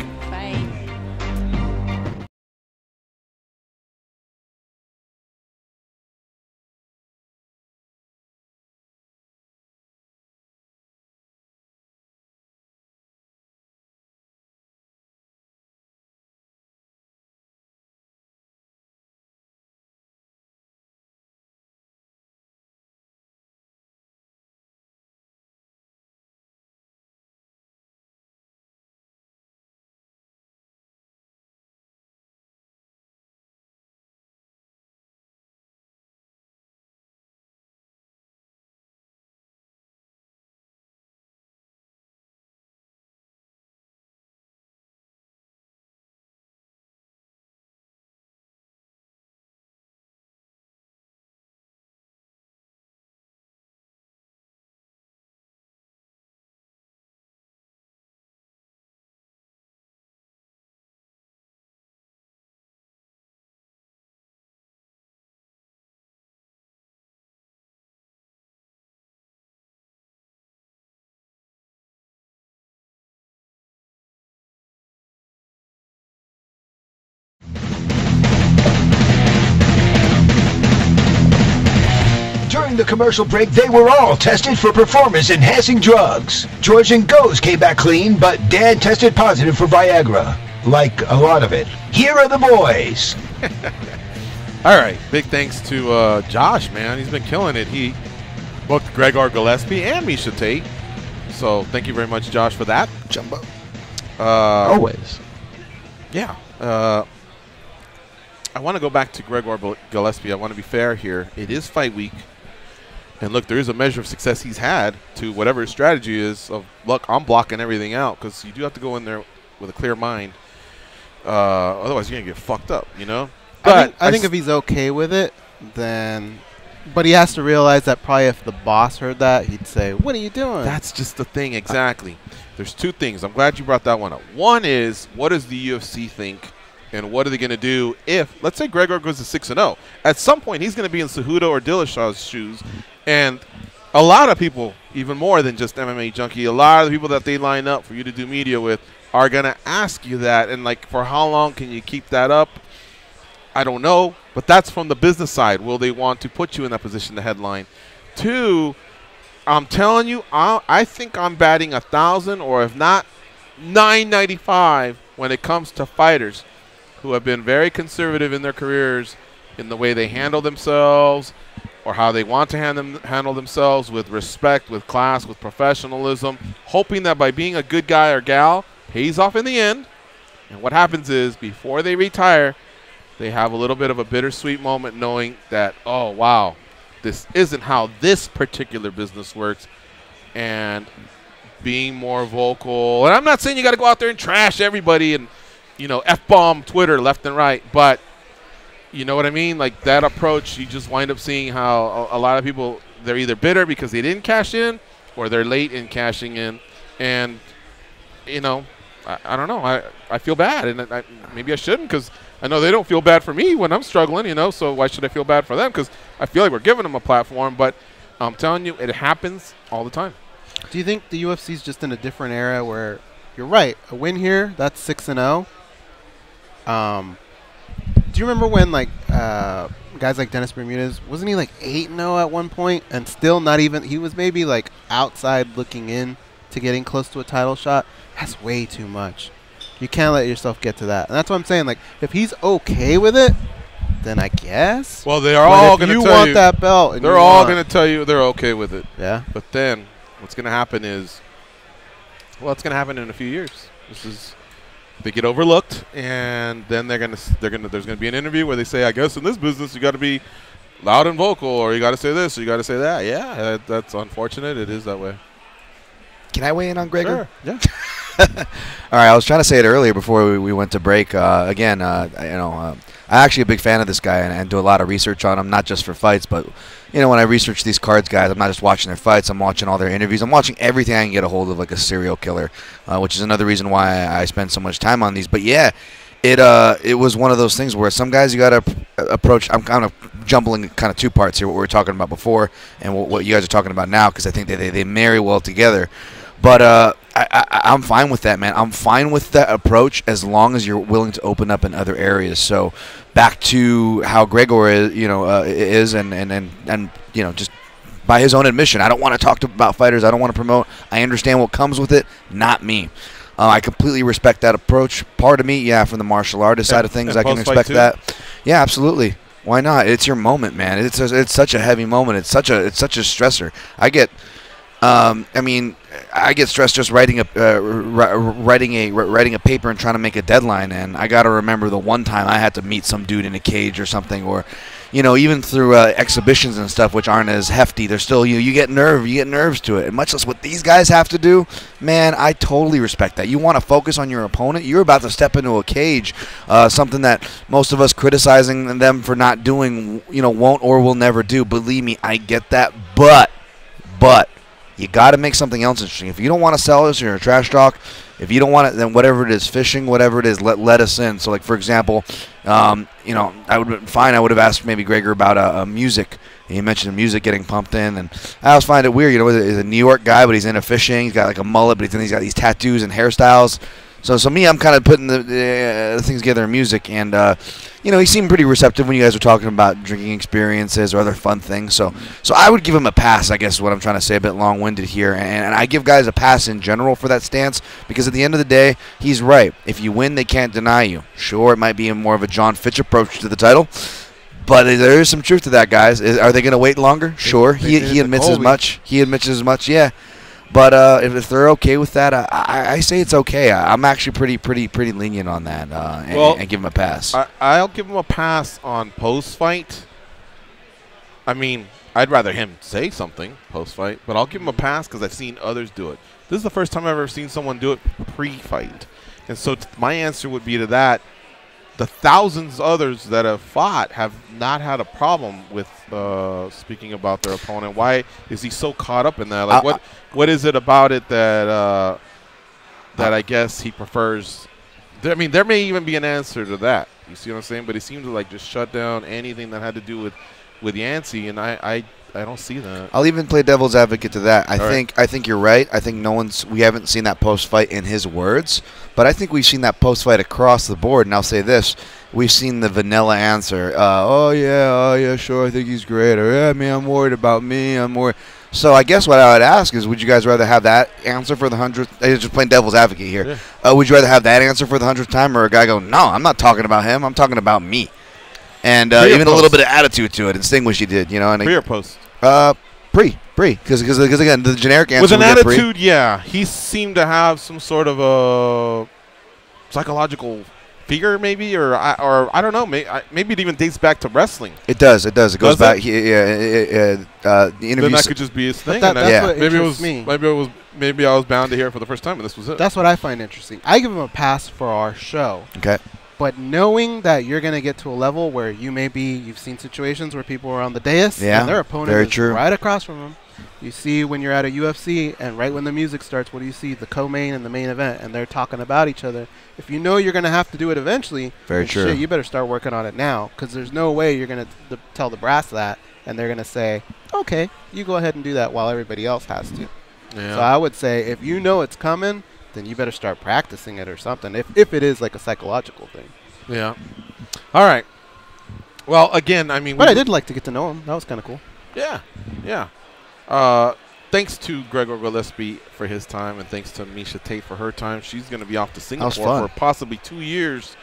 During the commercial break, they were all tested for performance-enhancing drugs. George and Goes came back clean, but Dan tested positive for Viagra. Like a lot of it. Here are the boys. All right. Big thanks to Josh, man. He's been killing it. He booked Gregor Gillespie and Miesha Tate. So thank you very much, Josh, for that. Jumbo. Always. Yeah. I want to go back to Gregor Gillespie. I want to be fair here. It is fight week. And look, there is a measure of success he's had to whatever his strategy is of, look, I'm blocking everything out, because you do have to go in there with a clear mind. Otherwise, you're going to get fucked up, you know? But I think if he's okay with it, then... But he has to realize that probably if the boss heard that, he'd say, what are you doing? That's just the thing, exactly. There's two things. I'm glad you brought that one up. One is, what does the UFC think, and what are they going to do if, let's say Gregor goes to 6-0. At some point, he's going to be in Cejudo or Dillashaw's shoes, and a lot of people, even more than just MMAjunkie, a lot of the people that they line up for you to do media with are going to ask you that, and like, for how long can you keep that up? I don't know, but that's from the business side. Will they want to put you in that position to headline? Two, I'm telling you, I think I'm batting 1,000, or if not, 995 when it comes to fighters who have been very conservative in their careers in the way they handle themselves or how they want to handle themselves, with respect, with class, with professionalism, hoping that by being a good guy or gal pays off in the end. And what happens is, before they retire, they have a little bit of a bittersweet moment knowing that, oh, wow, this isn't how this particular business works, and being more vocal. And I'm not saying you got to go out there and trash everybody and, you know, F-bomb Twitter left and right, but you know what I mean? Like, that approach, you just wind up seeing how a lot of people, they're either bitter because they didn't cash in, or they're late in cashing in. And, you know, I don't know. I feel bad, and maybe I shouldn't, because I know they don't feel bad for me when I'm struggling, you know, so why should I feel bad for them? Because I feel like we're giving them a platform, but I'm telling you, it happens all the time. Do you think the UFC's just in a different era where, you're right, a win here, that's 6-0? Do you remember when, like, guys like Dennis Bermudez, wasn't he like 8-0 at one point, and still not even, he was maybe like outside looking in to getting close to a title shot? That's way too much. You can't let yourself get to that. And that's what I'm saying. Like, if he's okay with it, then I guess. Well, they are all going to tell you. You want that belt. They're all going to tell you they're okay with it. Yeah. But then what's going to happen is, well, it's going to happen in a few years. They get overlooked, and then there's going to be an interview where they say, I guess in this business you got to be loud and vocal, or you got to say this, or you got to say that. Yeah, that's unfortunate. It is that way. Can I weigh in on Gregor? Sure. Yeah. All right, I was trying to say it earlier before we went to break. Again, I'm actually a big fan of this guy and do a lot of research on him, not just for fights, but when I research these cards guys, I'm not just watching their fights. I'm watching all their interviews. I'm watching everything I can get a hold of, like a serial killer, which is another reason why I spend so much time on these. But yeah, it was one of those things where some guys you got to approach. I'm kind of jumbling kind of two parts here, what we were talking about before and what you guys are talking about now, because I think they marry well together. But I'm fine with that, man. I'm fine with that approach as long as you're willing to open up in other areas. So back to how Gregor is, and just by his own admission, I don't want to talk about fighters. I don't want to promote. I understand what comes with it. Not me. I completely respect that approach. Part of me, yeah, from the martial artist side of things, I can respect that. Yeah, absolutely. Why not? It's your moment, man. It's such a heavy moment. It's such a stressor. I get stressed just writing a paper and trying to make a deadline, and I got to remember the one time I had to meet some dude in a cage or something, or even through exhibitions and stuff, which aren't as hefty. They're still you get nerves to it, and much less what these guys have to do. Man, I totally respect that. You want to focus on your opponent. You're about to step into a cage, something that most of us criticizing them for not doing, won't or will never do. Believe me, I get that, but you got to make something else interesting. If you don't want to sell us, you're a trash talk. If you don't want it, then whatever it is, fishing, whatever it is, let us in. So, like, for example, I would have been fine. I would have asked maybe Gregor about music. He mentioned music getting pumped in, and I always find it weird. He's a New York guy, but he's into fishing. He's got like a mullet, but he's got these tattoos and hairstyles. So me, I'm kind of putting the things together in music, and he seemed pretty receptive when you guys were talking about drinking experiences or other fun things. So I would give him a pass, I guess is what I'm trying to say, a bit long-winded here. And I give guys a pass in general for that stance, because at the end of the day, he's right. If you win, they can't deny you. Sure, it might be more of a John Fitch approach to the title, but there is some truth to that, guys. Are they going to wait longer? Sure. He admits as much. Yeah. But if they're okay with that, I say it's okay. I'm actually pretty lenient on that, and give him a pass. I'll give him a pass on post-fight. I mean, I'd rather him say something post-fight, but I'll give him a pass because I've seen others do it. This is the first time I've ever seen someone do it pre-fight. And so my answer would be to that. The thousands others that have fought have not had a problem with speaking about their opponent. Why is he so caught up in that? Like, what is it about it that I guess he prefers? I mean, there may even be an answer to that. You see what I'm saying? But he seemed to like just shut down anything that had to do with Yancey, and I don't see that. I'll even play devil's advocate to that. I think you're right. I think we haven't seen that post fight in his words, but I think we've seen that post fight across the board. And I'll say this: we've seen the vanilla answer. Oh yeah, sure, I think he's great. Or yeah, man, I'm worried about me. I'm worried. So I guess what I would ask is, would you guys rather have that answer for the 100th? Just playing devil's advocate here. Yeah. Would you rather have that answer for the 100th time, or a guy go, no, I'm not talking about him. I'm talking about me. And even a little bit of attitude to it, and distinguish he did, And pre or post? Pre, because again, the generic answer with an attitude, yeah, he seemed to have some sort of a psychological fear, maybe, or I don't know, maybe it even dates back to wrestling. It does. It goes back. The interview. Then that could just be his thing. That's what interests me. Maybe I was bound to hear it for the first time, and this was it. That's what I find interesting. I give him a pass for our show. Okay. But knowing that you're going to get to a level where you've seen situations where people are on the dais and their opponent is right across from them. You see when you're at a UFC and right when the music starts, what do you see? The co-main and the main event, and they're talking about each other. If you know you're going to have to do it eventually, shit, you better start working on it now, because there's no way you're going to tell the brass that, and they're going to say, okay, you go ahead and do that while everybody else has to. Yeah. So I would say if you know it's coming, then you better start practicing it or something, if it is like a psychological thing. Yeah. All right. Well, again, I mean... But I did like to get to know him. That was kind of cool. Yeah. Yeah. Thanks to Gregor Gillespie for his time, and thanks to Miesha Tate for her time. She's going to be off to Singapore for possibly 2 years.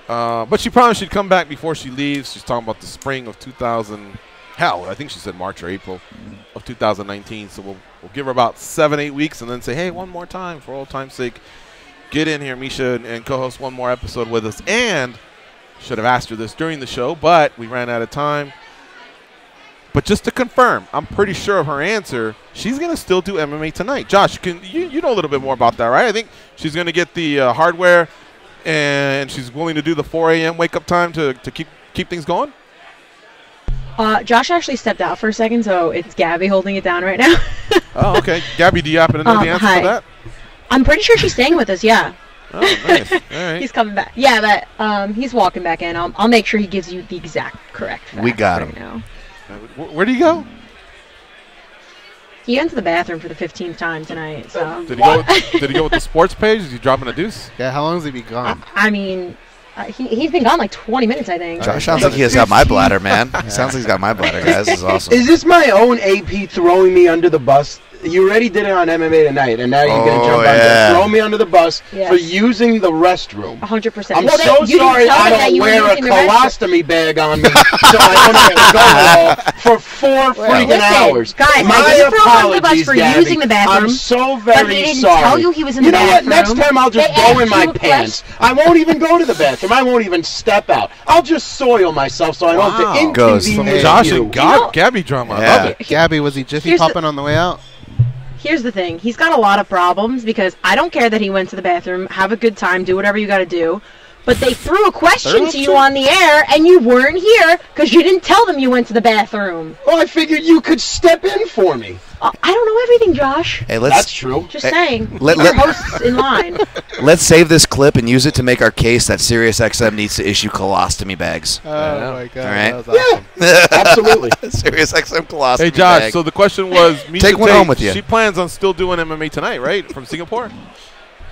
But she promised she'd come back before she leaves. She's talking about the spring of 2000... Hell, I think she said March or April of 2019. So we'll give her about 7-8 weeks and then say, hey, one more time for old time's sake. Get in here, Miesha, and co-host one more episode with us. And should have asked her this during the show, but we ran out of time. But just to confirm, I'm pretty sure of her answer. She's going to still do MMA tonight. Josh, you know a little bit more about that, right? I think she's going to get the hardware, and she's willing to do the 4 a.m. wake-up time to keep things going? Josh actually stepped out for a second, so it's Gabby holding it down right now. Oh, okay. Gabby, do you happen to know the answer for that? I'm pretty sure she's staying with us, yeah. Oh, nice. All right. He's coming back. Yeah, but he's walking back in. I'll make sure he gives you the exact correct facts. We got him. Now. Where do you go? He went to the bathroom for the 15th time tonight. So. Did he go with the sports page? Is he dropping a deuce? Yeah, how long has he been gone? I mean... he's been gone like 20 minutes, I think. Josh sounds like he has got my bladder, man. Sounds like he's got my bladder, guys. This is awesome. Is this my own AP throwing me under the bus? You already did it on MMA tonight, and now you're going to jump on there. Throw me under the bus for using the restroom. 100%. I'm so sorry I don't wear a colostomy bag on me, so I don't have to go for 4 freaking hours. Guys, my apologies, for Gabby. using the bathroom. I'm so very sorry. Tell you he was in the bathroom. You know what? Next time I'll just go in my pants. I won't even go to the bathroom. I won't even step out. I'll just soil myself so I don't have to inconvenience Josh and Gabby drama. I love it. Gabby, was he jiffy popping on the way out? Here's the thing. He's got a lot of problems because I don't care that he went to the bathroom. Have a good time. Do whatever you got to do. But they threw a question to you on the air, and you weren't here because you didn't tell them you went to the bathroom. Well, I figured you could step in for me. I don't know everything, Josh. Hey, that's true. Just saying. Our hosts in line. Let's save this clip and use it to make our case that SiriusXM needs to issue colostomy bags. Oh, my God. All right? That was awesome. Yeah, absolutely. SiriusXM colostomy Hey, Josh, bag. so the question was, Miesha Take one Tate, home with you. She plans on still doing MMA tonight, right, from Singapore?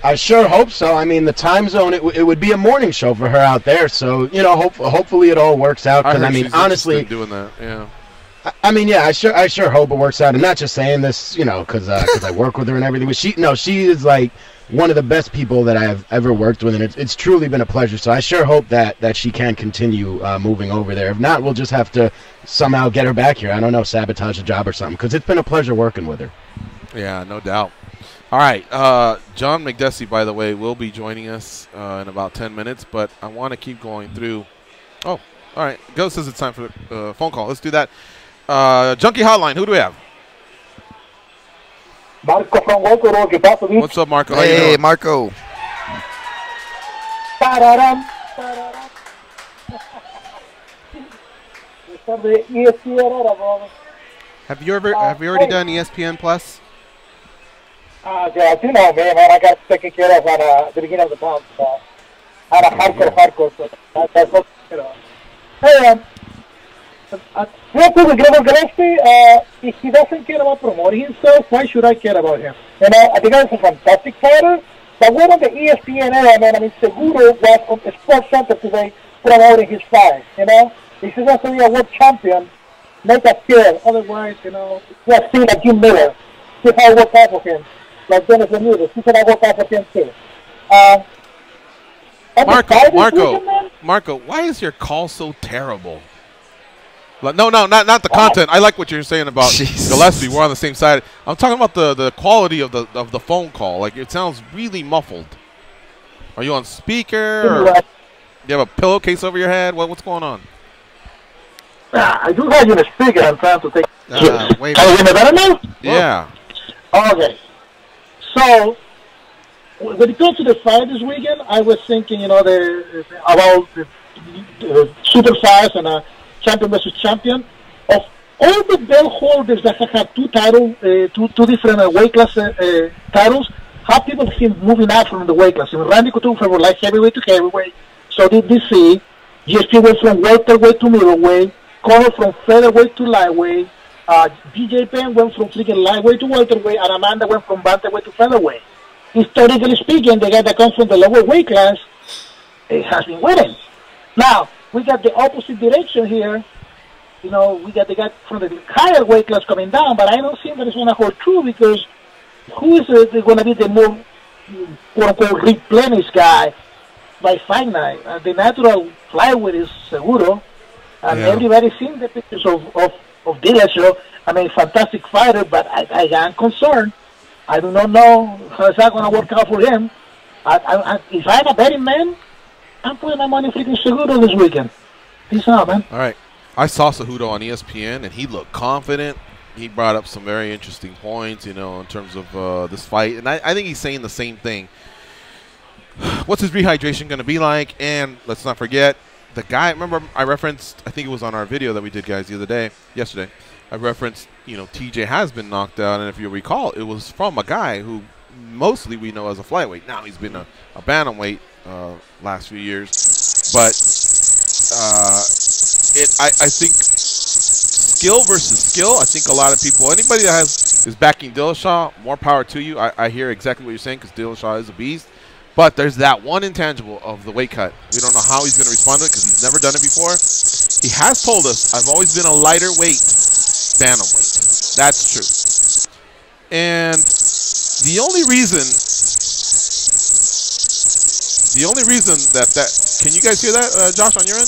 I sure hope so. I mean, the time zone, it would be a morning show for her out there. So, you know, hopefully it all works out. Because, I mean, honestly, doing that, yeah. I mean, yeah, I sure hope it works out. I'm not just saying this, you know, because I work with her and everything. But she is like one of the best people that I've ever worked with, and it's truly been a pleasure. So I sure hope that she can continue moving over there. If not, we'll just have to somehow get her back here. I don't know, sabotage the job or something, because it's been a pleasure working with her. Yeah, no doubt. All right, John Makdessi, by the way, will be joining us in about 10 minutes, but I want to keep going through. Oh, all right. Go says it's time for the phone call. Let's do that. Junkie Hotline, who do we have? Marco from Waco. What's up, Marco? Hey, how you doing? Marco. Have you already done ESPN Plus? Yeah, I do know, man. I got taken care of at the beginning of the month. So I had a hardcore. So that's what, you know. Hey, real quick with Gregor Gillespie, if he doesn't care about promoting himself, why should I care about him? You know, I think he's a fantastic fighter, but we're on the ESPN era, man. I mean, Cejudo was on the Sports Center today promoting his fight, you know? If he's going to be a world champion, make us care. Otherwise, you know, let's see like Jim Miller. See how it worked out for him. Like Dennis Ramirez. He said I worked out for him too. Marco, why is your call so terrible? Like, no, not the content. I like what you're saying about Gillespie. We're on the same side. I'm talking about the quality of the phone call. Like, it sounds really muffled. Are you on speaker? Or do you have a pillowcase over your head? What's going on? I do have you in a speaker. I'm trying to take. Wait. Can you hear me better now? Yeah. Okay. So, when it comes to the fight this weekend, I was thinking, you know, about the super fights and champion versus champion. Of all the belt holders that have had two different weight class titles, how people have been moving out from the weight class. I mean, Randy Couture from light heavyweight to heavyweight. So did DC. GSP went from welterweight to middleweight. Conor from featherweight to lightweight. DJ Penn went from freaking lightweight to welterweight, and Amanda went from bantamweight to featherweight. Historically speaking, the guy that comes from the lower weight class has been winning. Now, we got the opposite direction here. You know, we got the guy from the higher weight class coming down, but I don't think that it's going to hold true, because who is going to be the more, quote-unquote, replenished guy by fight night? The natural flyweight is Cejudo, and everybody's seen the pictures of Dillashaw. I mean, fantastic fighter, but I am concerned. I do not know how it's going to work out for him. If I'm a betting man, I'm putting my money freaking Cejudo this weekend. Peace out, man. All right. I saw Cejudo on ESPN, and he looked confident. He brought up some very interesting points, you know, in terms of this fight. And I think he's saying the same thing. What's his rehydration going to be like? And let's not forget, the guy, remember I referenced, I think it was on our video that we did, guys, yesterday. I referenced, you know, TJ has been knocked out. And if you recall, it was from a guy who mostly we know as a flyweight. Now he's been a bantamweight last few years. But I think skill versus skill, I think a lot of people, anybody that is backing Dillashaw, more power to you. I hear exactly what you're saying, because Dillashaw is a beast. But there's that one intangible of the weight cut. We don't know how he's going to respond to it, because he's never done it before. He has told us, I've always been a lighter weight bantamweight. That's true. And the only reason that can you guys hear that, Josh, on your end?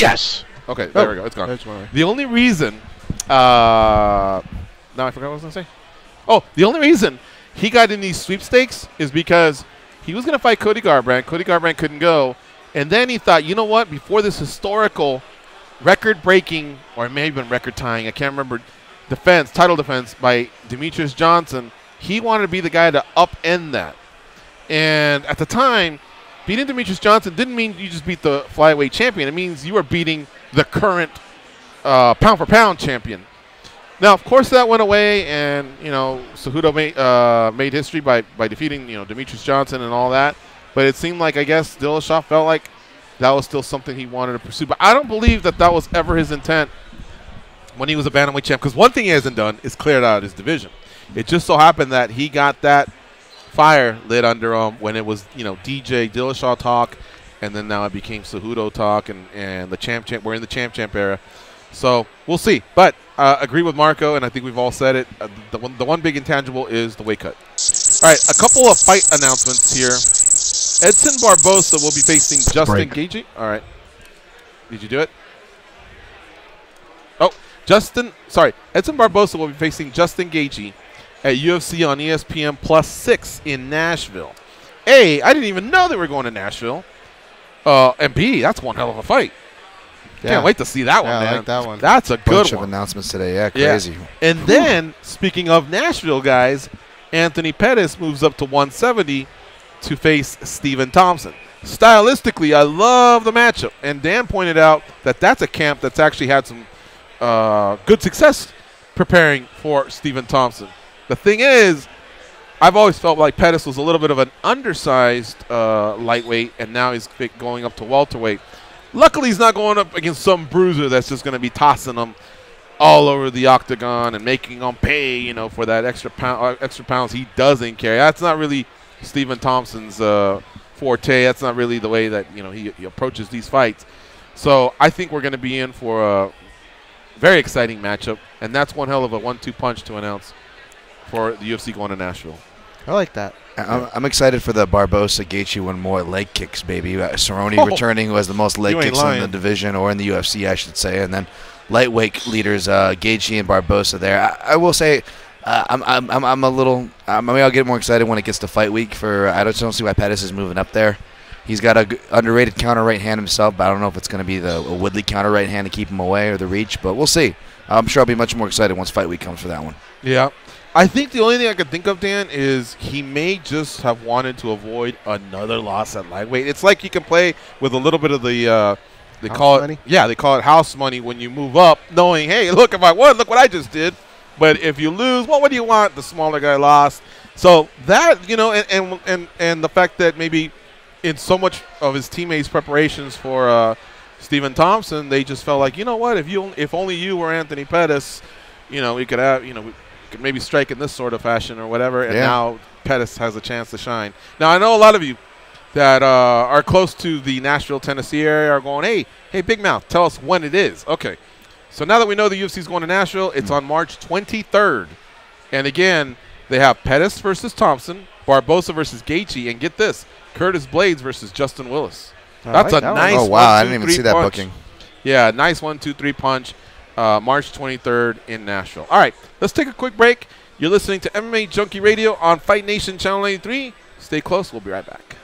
Yes. Okay, there we go. It's gone. The only reason, now I forgot what I was going to say. Oh, the only reason he got in these sweepstakes is because he was going to fight Cody Garbrandt. Cody Garbrandt couldn't go. And then he thought, you know what, before this historical record-breaking, or it may have been record-tying, I can't remember, title defense by Demetrius Johnson, he wanted to be the guy to upend that. And at the time, beating Demetrius Johnson didn't mean you just beat the flyweight champion. It means you were beating the current pound-for-pound champion. Now, of course, that went away, and, you know, Cejudo made history by defeating, you know, Demetrius Johnson and all that. But it seemed like, I guess, Dillashaw felt like that was still something he wanted to pursue. But I don't believe that was ever his intent when he was a bantamweight champ. Because one thing he hasn't done is cleared out his division. It just so happened that he got that fire lit under them when it was, DJ Dillashaw talk, and then now it became Cejudo talk, and the champ. We're in the champ era. So we'll see. But agree with Marco, and I think we've all said it. The one big intangible is the weight cut. All right, a couple of fight announcements here. Edson Barbosa will be facing Justin Gaethje. All right. Did you do it? Oh, Edson Barbosa will be facing Justin Gaethje at UFC on ESPN +6 in Nashville. A, I didn't even know they were going to Nashville. And B, that's one hell of a fight. Yeah. Can't wait to see that one, man. I like that one. That's a good Bunch one. of announcements today. Yeah, crazy. Yeah. And then, speaking of Nashville, guys, Anthony Pettis moves up to 170 to face Stephen Thompson. Stylistically, I love the matchup. And Dan pointed out that that's a camp that's actually had some good success preparing for Stephen Thompson. The thing is, I've always felt like Pettis was a little bit of an undersized lightweight, and now he's going up to welterweight. Luckily, he's not going up against some bruiser that's just going to be tossing him all over the octagon and making him pay, for that extra pounds he doesn't carry. That's not really Stephen Thompson's forte. That's not really the way that he approaches these fights. So I think we're going to be in for a very exciting matchup, and that's one hell of a 1-2 punch to announce for the UFC going to Nashville. I like that. I'm excited for the Barbosa Gaethje one more leg kicks, baby. Cerrone returning, who has the most leg kicks in the division, or in the UFC, I should say, and then lightweight leaders Gaethje and Barbosa there. I will say, I'm a little. Maybe I'll get more excited when it gets to fight week. I just don't see why Pettis is moving up there. He's got a underrated counter right hand himself, but I don't know if it's going to be a Woodley counter right hand to keep him away or the reach, but we'll see. I'm sure I'll be much more excited once fight week comes for that one. Yeah. I think the only thing I could think of, Dan, is he may just have wanted to avoid another loss at lightweight. It's like you can play with a little bit of the they call it house money when you move up, knowing, hey, look, if I won, look what I just did. But if you lose, well, what do you want? The smaller guy lost. So that, and the fact that maybe in so much of his teammates' preparations for Stephen Thompson, they just felt like, you know what, if only you were Anthony Pettis, we could have, we could maybe strike in this sort of fashion or whatever, and now Pettis has a chance to shine. Now, I know a lot of you that are close to the Nashville, Tennessee area are going, hey, Big Mouth, tell us when it is. Okay, so now that we know the UFC is going to Nashville, it's on March 23rd. And again, they have Pettis versus Thompson, Barbosa versus Gaethje, and get this, Curtis Blades versus Justin Willis. That's a nice 1, 2, 3 I didn't even see that punch. booking. Yeah, nice 1, 2, 3 punch. March 23rd in Nashville. All right, let's take a quick break. You're listening to MMA Junkie Radio on Fight Nation Channel 93. Stay close. We'll be right back.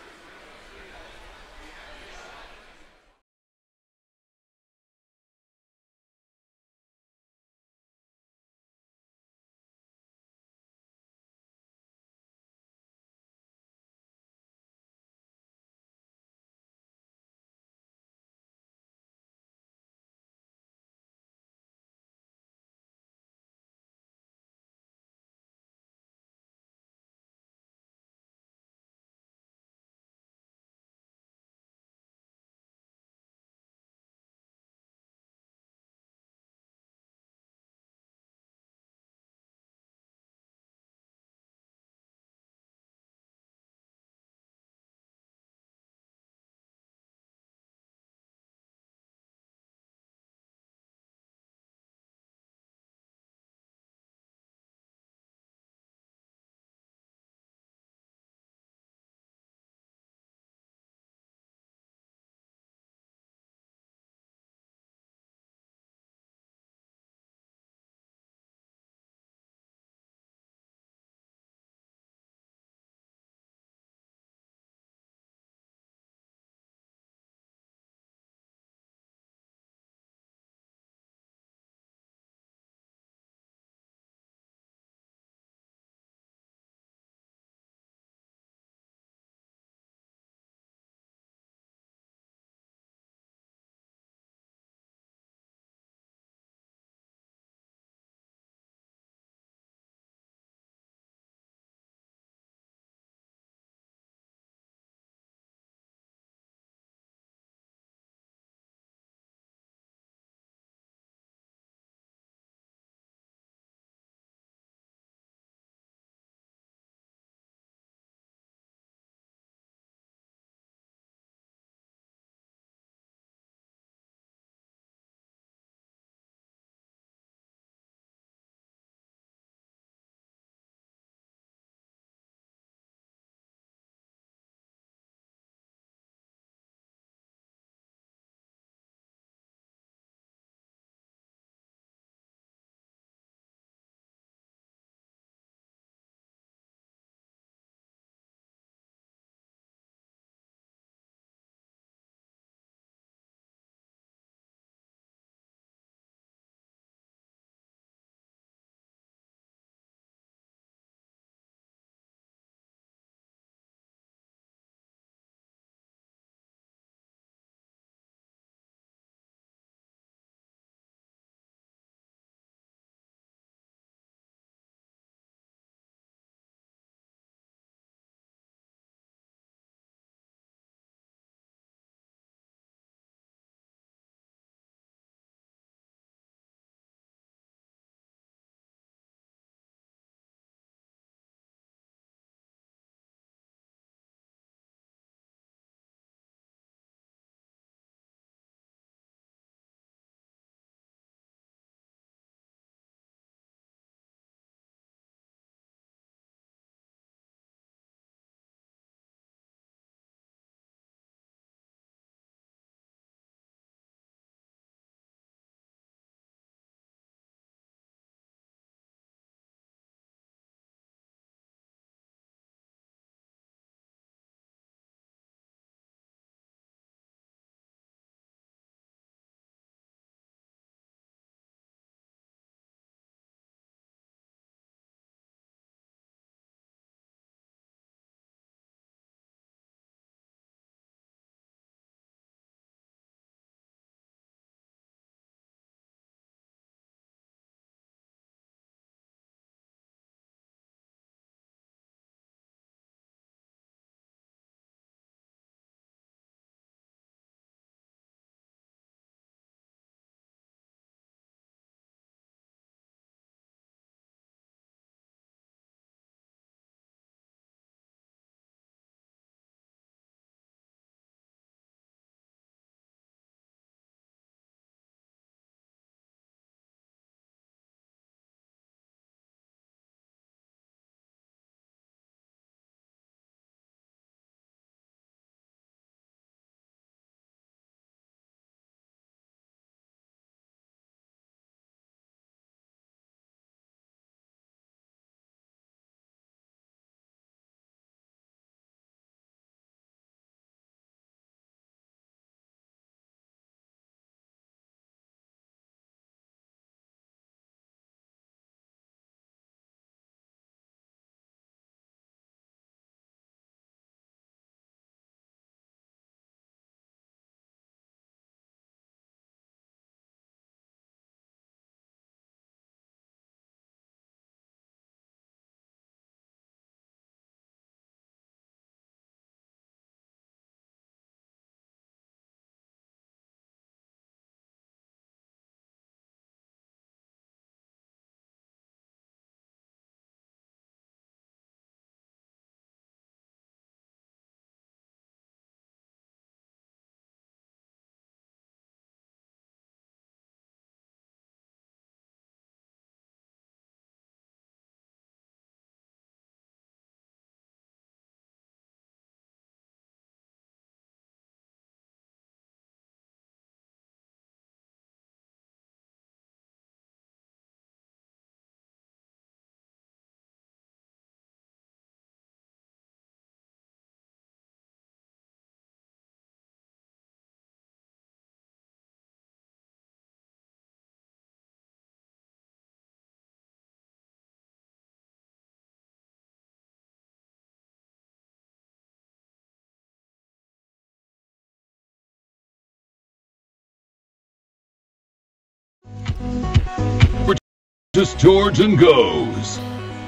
Just George and goes.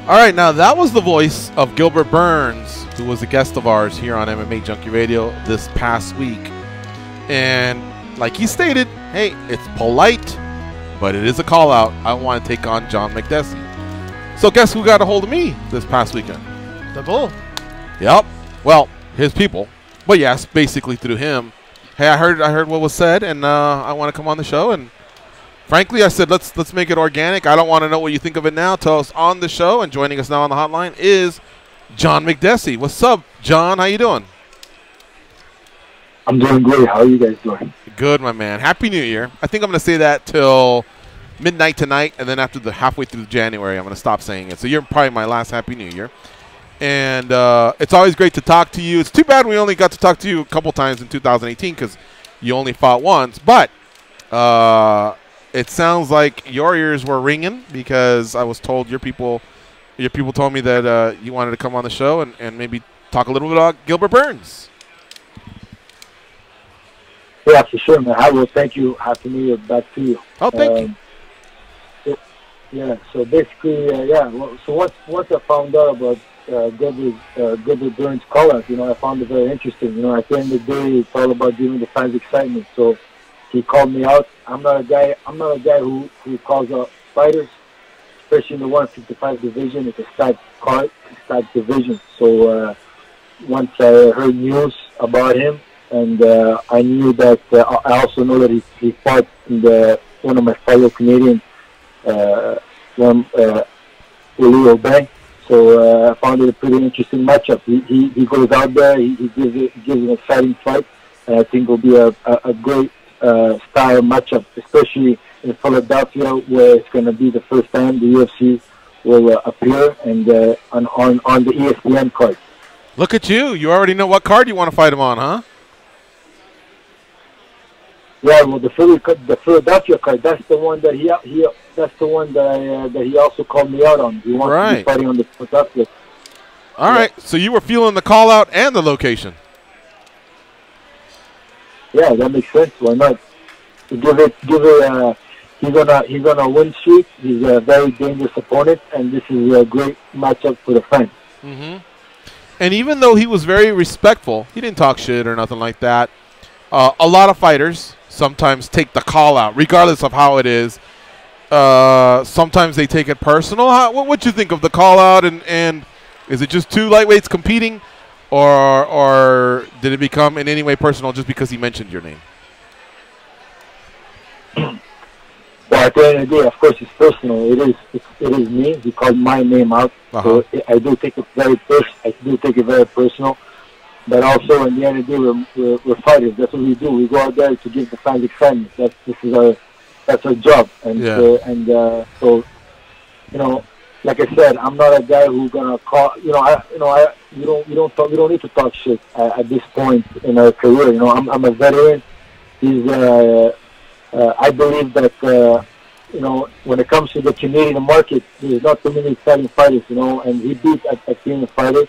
All right, now that was the voice of Gilbert Burns, who was a guest of ours here on MMA Junkie Radio this past week. And like he stated, hey, it's polite, but it is a call out. I want to take on John Makdessi. So guess who got a hold of me this past weekend? The Bull. Yep. Well, his people. But yes, basically through him. Hey, I heard what was said, and I want to come on the show. And frankly, I said let's make it organic. I don't want to know what you think of it now. Tell us on the show. And joining us now on the hotline is John Makdessi. What's up, John? How you doing? I'm doing great. How are you guys doing? Good, my man. Happy New Year. I think I'm going to say that till midnight tonight, and then after the halfway through January, I'm going to stop saying it. So you're probably my last Happy New Year. And it's always great to talk to you. It's too bad we only got to talk to you a couple times in 2018 because you only fought once. But it sounds like your ears were ringing because I was told your people told me that you wanted to come on the show and maybe talk a little bit about Gilbert Burns. Yeah, for sure, man. I will. Thank you. Happy New Year back to you. Oh, thank you. Yeah, so basically, so once I found out about Gilbert Burns' call-out, I found it very interesting. At the end of the day, it's all about giving the fans excitement. So he called me out. I'm not a guy who calls out fighters, especially in the 155 division. It's a stacked card, stacked division. So once I heard news about him, and I knew that I also know that he fought in one of my fellow Canadians, Leo Bay. So I found it a pretty interesting matchup. He goes out there, he gives an exciting fight, and I think it will be a great style matchup, especially in Philadelphia, where it's going to be the first time the UFC will appear and on the ESPN card. Look at you! You already know what card you want to fight him on, huh? Yeah, well, the Philadelphia card, that's the one that he also called me out on. He wants to be fighting on the Philadelphia. All right, so you were feeling the call out and the location. Yeah, that makes sense. Why not? He's on a win streak. He's a very dangerous opponent, and this is a great matchup for the fans. Mm-hmm. And even though he was very respectful, he didn't talk shit or nothing like that. A lot of fighters sometimes take the call out, regardless of how it is. Sometimes they take it personal. What would you think of the call out? And is it just two lightweights competing, or did it become in any way personal just because he mentioned your name? Well, at the end of the day, of course, it's personal. It is me. He called my name out, so I do take it very personal. But also, in the end of the day, we're fighters. That's what we do. We go out there to give the fans excitement. That's our job. And so, like I said, I'm not a guy who's gonna call. We don't need to talk shit at this point in our career. I'm a veteran. I believe that when it comes to the Canadian market, there's not too many exciting fighters. And he beat a Canadian fighter.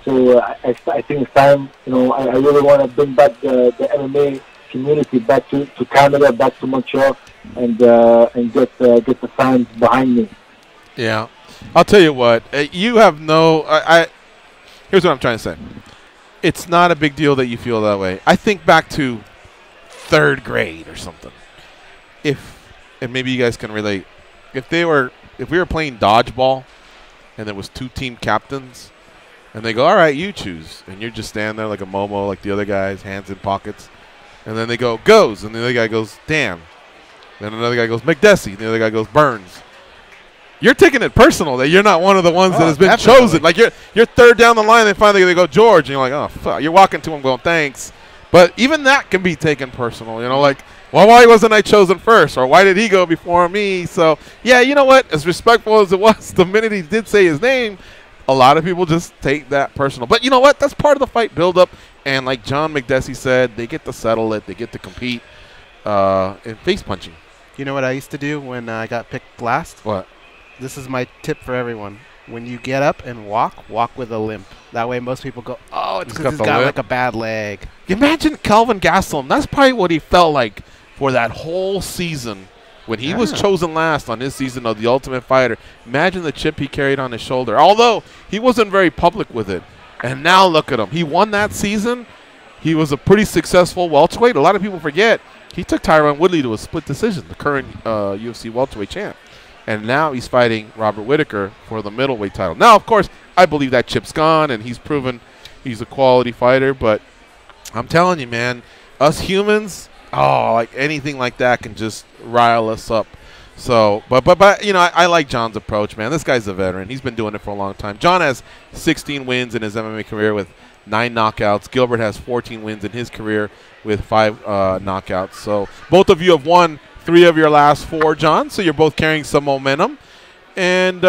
So I think it's time. I really want to bring back the MMA community back to Canada, back to Montreal, and get the fans behind me. Yeah, I'll tell you what. You have no. Here's what I'm trying to say. It's not a big deal that you feel that way. I think back to 3rd grade or something. And maybe you guys can relate. If we were playing dodgeball, and there was 2 team captains. And they go, all right, you choose. And you're just standing there like a Momo, like the other guys, hands in pockets. And then they go, goes. And the other guy goes, damn. Then another guy goes, Makdessi. And the other guy goes, Burns. You're taking it personal that you're not one of the ones that has been chosen. Like you're 3rd down the line, and finally they go, George. And you're like, oh, fuck. You're walking to him going, thanks. But even that can be taken personal. Like, well, why wasn't I chosen first? Or why did he go before me? So, yeah, you know what? As respectful as it was, the minute he did say his name, a lot of people just take that personal. But you know what? That's part of the fight build-up. And like John Makdessi said, they get to settle it. They get to compete in face punching. You know what I used to do when I got picked last? What? This is my tip for everyone. When you get up and walk with a limp. That way most people go, oh, it's because he's got like a bad leg. Imagine Kelvin Gastelum. That's probably what he felt like for that whole season When he was chosen last on his season of The Ultimate Fighter, imagine the chip he carried on his shoulder. Although he wasn't very public with it. And now look at him. He won that season. He was a pretty successful welterweight. A lot of people forget he took Tyron Woodley to a split decision, the current UFC welterweight champ. And now he's fighting Robert Whittaker for the middleweight title. Now, of course, I believe that chip's gone, and he's proven he's a quality fighter. But I'm telling you, man, us humans, like anything like that can just rile us up. So, but you know, I like John's approach, man. This guy's a veteran. He's been doing it for a long time. John has 16 wins in his MMA career with 9 knockouts. Gilbert has 14 wins in his career with 5 knockouts. So both of you have won 3 of your last 4, John. So you're both carrying some momentum. And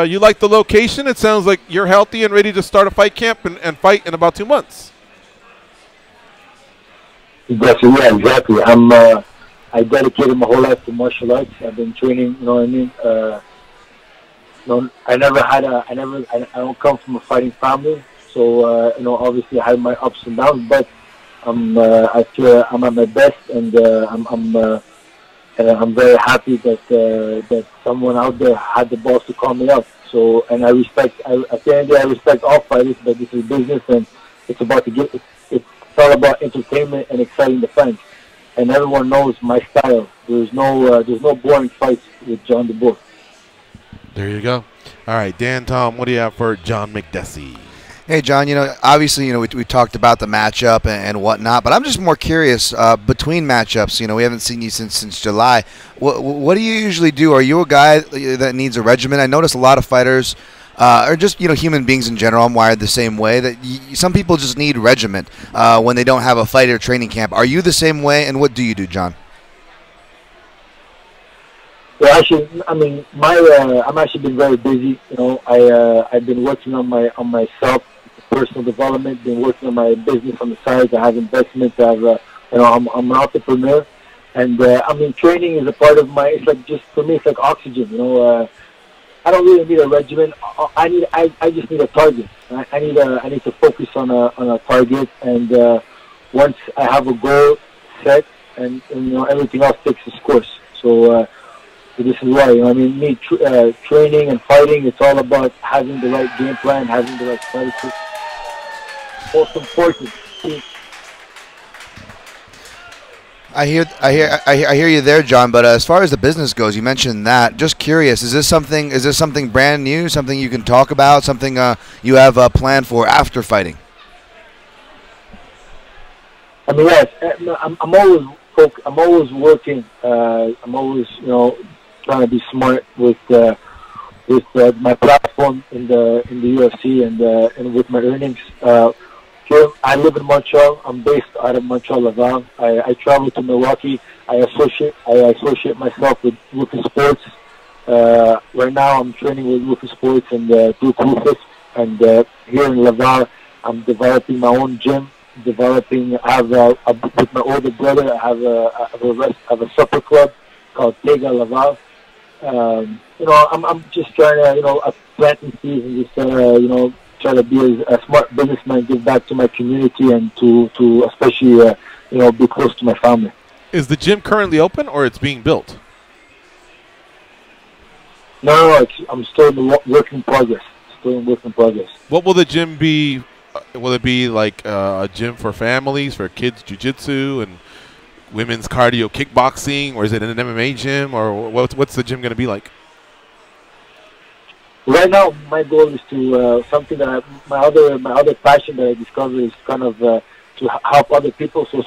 you like the location. It sounds like you're healthy and ready to start a fight camp and fight in about 2 months. Exactly. Yeah, exactly. I dedicated my whole life to martial arts. I've been training. You know what I mean? I don't come from a fighting family, so you know, obviously I had my ups and downs. But I feel I'm at my best, and I'm very happy that someone out there had the balls to call me up. So, and at the end of the day, I respect all fighters, but this is business, and it's about to get. It's all about entertainment and exciting the fans. And everyone knows my style. There's no boring fights with John DeBoer. There you go. All right, Dan, Tom, what do you have for John Makdessi? Hey, John, you know, obviously, you know, we talked about the matchup and whatnot, but I'm just more curious, between matchups, you know, we haven't seen you since July. What do you usually do? Are you a guy that needs a regimen? I notice a lot of fighters, or just, you know, human beings in general, I'm wired the same way, that some people just need regiment when they don't have a fighter training camp. Are you the same way, and what do you do, John? Well, actually, I mean, I'm actually been very busy. You know, I've been working on myself, personal development. Been working on my business on the side. I have investments. I have, you know, I'm an entrepreneur, and I mean, training is a part of my. It's like just for me, it's like oxygen. You know, I don't really need a regimen. I just need a target. I need to focus on a target, and once I have a goal set, and you know, everything else takes its course. So this is why, you know, I mean, training and fighting, it's all about having the right game plan, having the right strategy. Most important. I hear you there, John. But as far as the business goes, you mentioned that. Just curious, is this something brand new? Something you can talk about? Something you have planned for after fighting? I mean, yes, I'm always working. I'm always, you know, trying to be smart with my platform in the UFC and with my earnings. Here, I live in Montreal. I'm based out of Montreal, Laval. I travel to Milwaukee. I associate myself with Lucas Sports. Right now, I'm training with Lucas Sports and Duke Rufus. And here in Laval, I'm developing my own gym. With my older brother, I have a supper club called Tega Laval. You know, I'm just trying to, you know, planting seeds and just, you know, try to be a smart businessman, give back to my community, and to especially, you know, be close to my family. Is the gym currently open, or it's being built? No, I'm still in work in progress. What will the gym be? Will it be like a gym for families, for kids jiu-jitsu and women's cardio kickboxing, or is it an MMA gym, or what's the gym going to be like? Right now, my goal is to something that my other passion that I discovered is kind of to help other people. So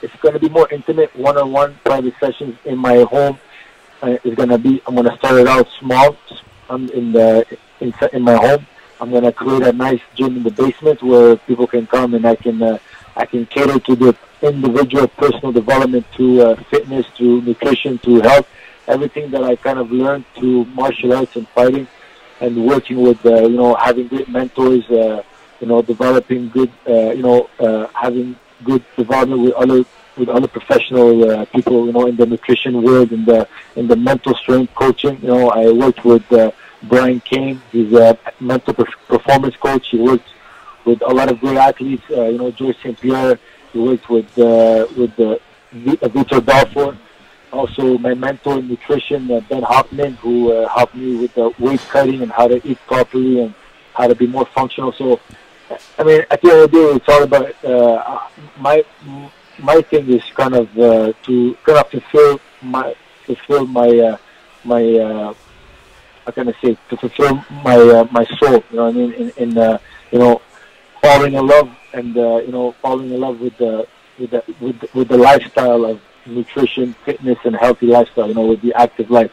it's going to be more intimate, one-on-one private sessions in my home. I'm going to start it out small in my home. I'm going to create a nice gym in the basement where people can come, and I can cater to the individual personal development, to fitness, to nutrition, to health, everything that I kind of learned through martial arts and fighting, and working with, you know, having great mentors, you know, developing good, you know, having good development with other professional people, you know, in the nutrition world, in the mental strength coaching. You know, I worked with Brian Kane. He's a mental performance coach. He worked with a lot of great athletes. You know, George St. Pierre. He worked with Vitor Balfour. also my mentor in nutrition, Ben Hoffman, who helped me with the weight cutting and how to eat properly and how to be more functional. So, I mean, at the end of the day, it's all about my thing is kind of to kind of fulfill my how can I say, to fulfill my soul. You know what I mean? In you know, falling in love and falling in love with the lifestyle of nutrition, fitness, and healthy lifestyle. You know, with the active life.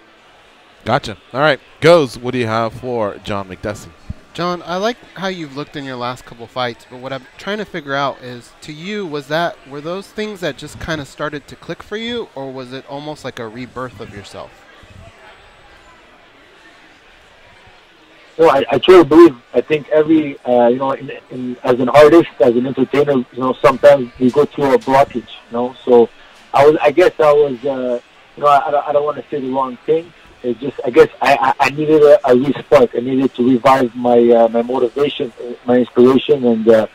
Gotcha. All right, Goes. What do you have for John Makdessi? John, I like how you've looked in your last couple fights, but what I'm trying to figure out is, to you, were those things that just kind of started to click for you, or was it almost like a rebirth of yourself? No, I truly believe. I think every you know, as an artist, as an entertainer, you know, sometimes we go through a blockage. You know, so I guess I was you know, I don't want to say the wrong thing. It's just, I guess I needed a re-spark. I needed to revive my my motivation, my inspiration, and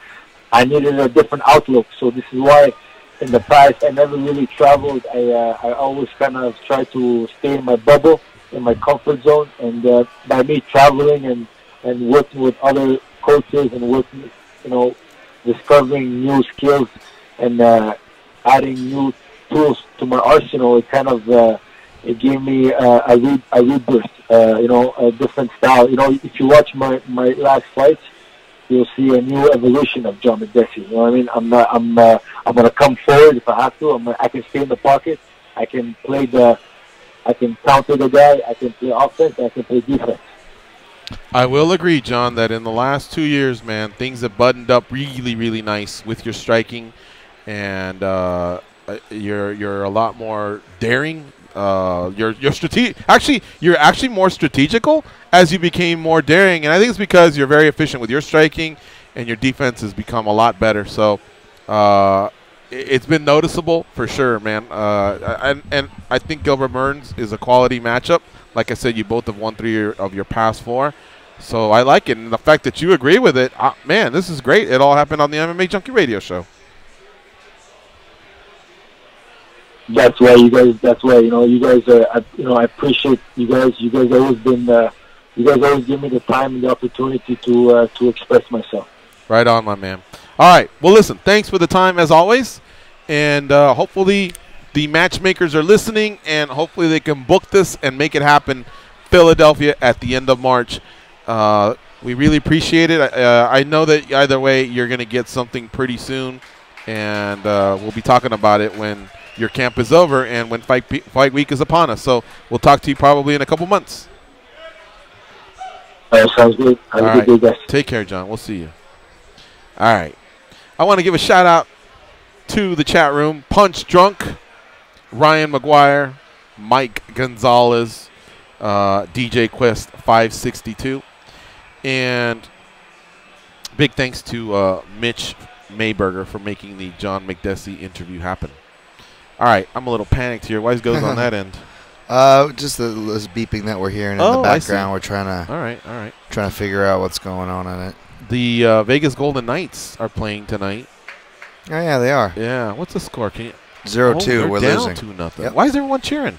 I needed a different outlook. So this is why, in the past, I never really traveled. I always kind of tried to stay in my bubble, in my comfort zone. And by me traveling and working with other coaches and working, you know, discovering new skills and adding new tools to my arsenal, it kind of it gave me a rebirth, you know, a different style. You know, if you watch my last fights, you'll see a new evolution of John Makdessi. You know what I mean? I'm gonna come forward if I have to. I can stay in the pocket. I can counter the guy. I can play offense. I can play defense. I will agree, John, that in the last 2 years, man, things have buttoned up really, really nice with your striking, and you're a lot more daring. You're strategic. Actually, you're actually more strategical as you became more daring, and I think it's because you're very efficient with your striking, and your defense has become a lot better. So it's been noticeable for sure, man. And I think Gilbert Burns is a quality matchup. Like I said, you both have won 3 of your past 4. So I like it, and the fact that you agree with it, man, this is great. It all happened on the MMA Junkie radio show. That's why you guys. That's why, you know, you guys are. You know, I appreciate you guys. You guys always been. You guys always give me the time and the opportunity to express myself. Right on, my man. All right. Well, listen. Thanks for the time as always, and hopefully the matchmakers are listening, and hopefully they can book this and make it happen. Philadelphia at the end of March. We really appreciate it. I know that either way you're going to get something pretty soon, and we'll be talking about it when your camp is over and when fight week is upon us. So we'll talk to you probably in a couple months. Sounds good. Have a good day, guys. Take care, John. We'll see you. All right. I want to give a shout out to the chat room. Punch Drunk, Ryan McGuire, Mike Gonzalez, DJ Quest 562, and big thanks to Mitch Mayberger for making the John Makdessi interview happen. All right, I'm a little panicked here. Why goes on that end? Just this beeping that we're hearing in the background. We're trying to trying to figure out what's going on in it. The Vegas Golden Knights are playing tonight. Oh yeah, they are. Yeah, what's the score? Can you 0-2. We're down losing. 2-0. Yep. Why is everyone cheering?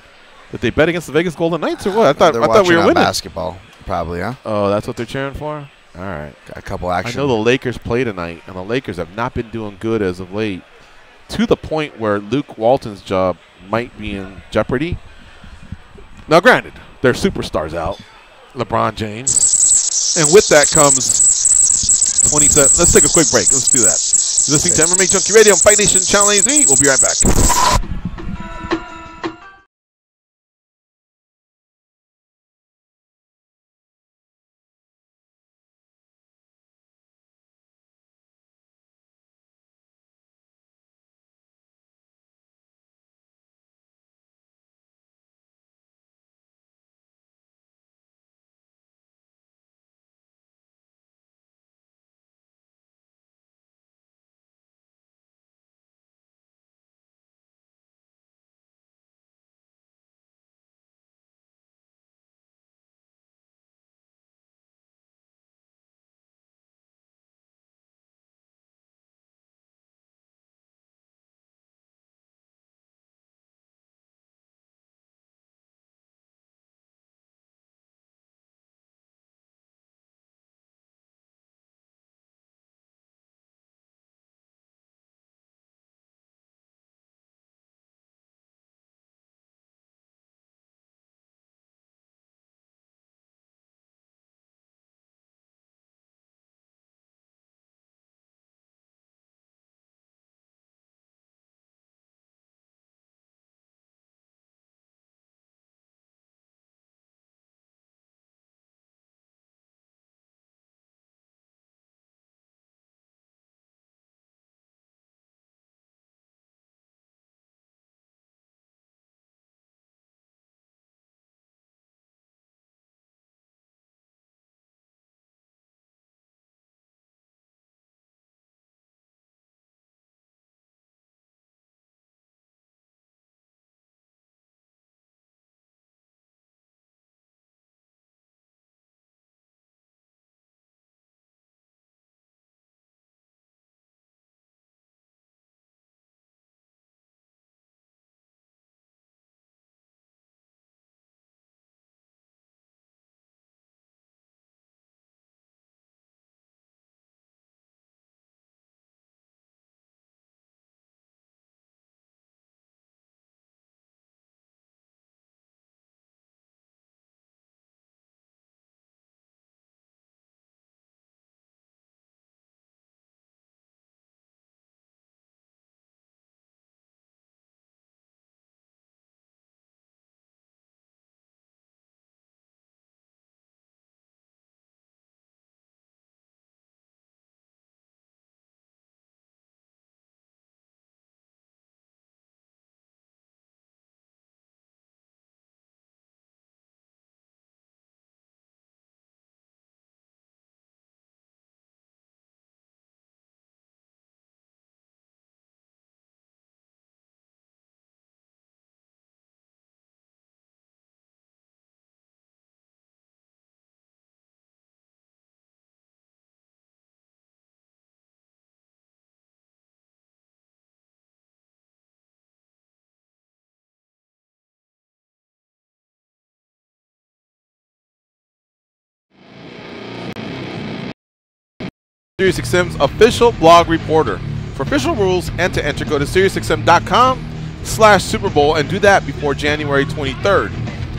Did they bet against the Vegas Golden Knights or what? I thought we were winning. Basketball, probably, huh? Oh, that's what they're cheering for. All right, got a couple action. I know the Lakers play tonight, and the Lakers have not been doing good as of late, to the point where Luke Walton's job might be in jeopardy. Now, granted, their superstars out, LeBron James, and with that comes 27. Let's take a quick break. Let's do that. You're listening to MMA Junkie Radio on Fight Nation Channel 83. We'll be right back. SiriusXM's official blog reporter. For official rules and to enter, go to SiriusXM.com/Super Bowl and do that before January 23rd.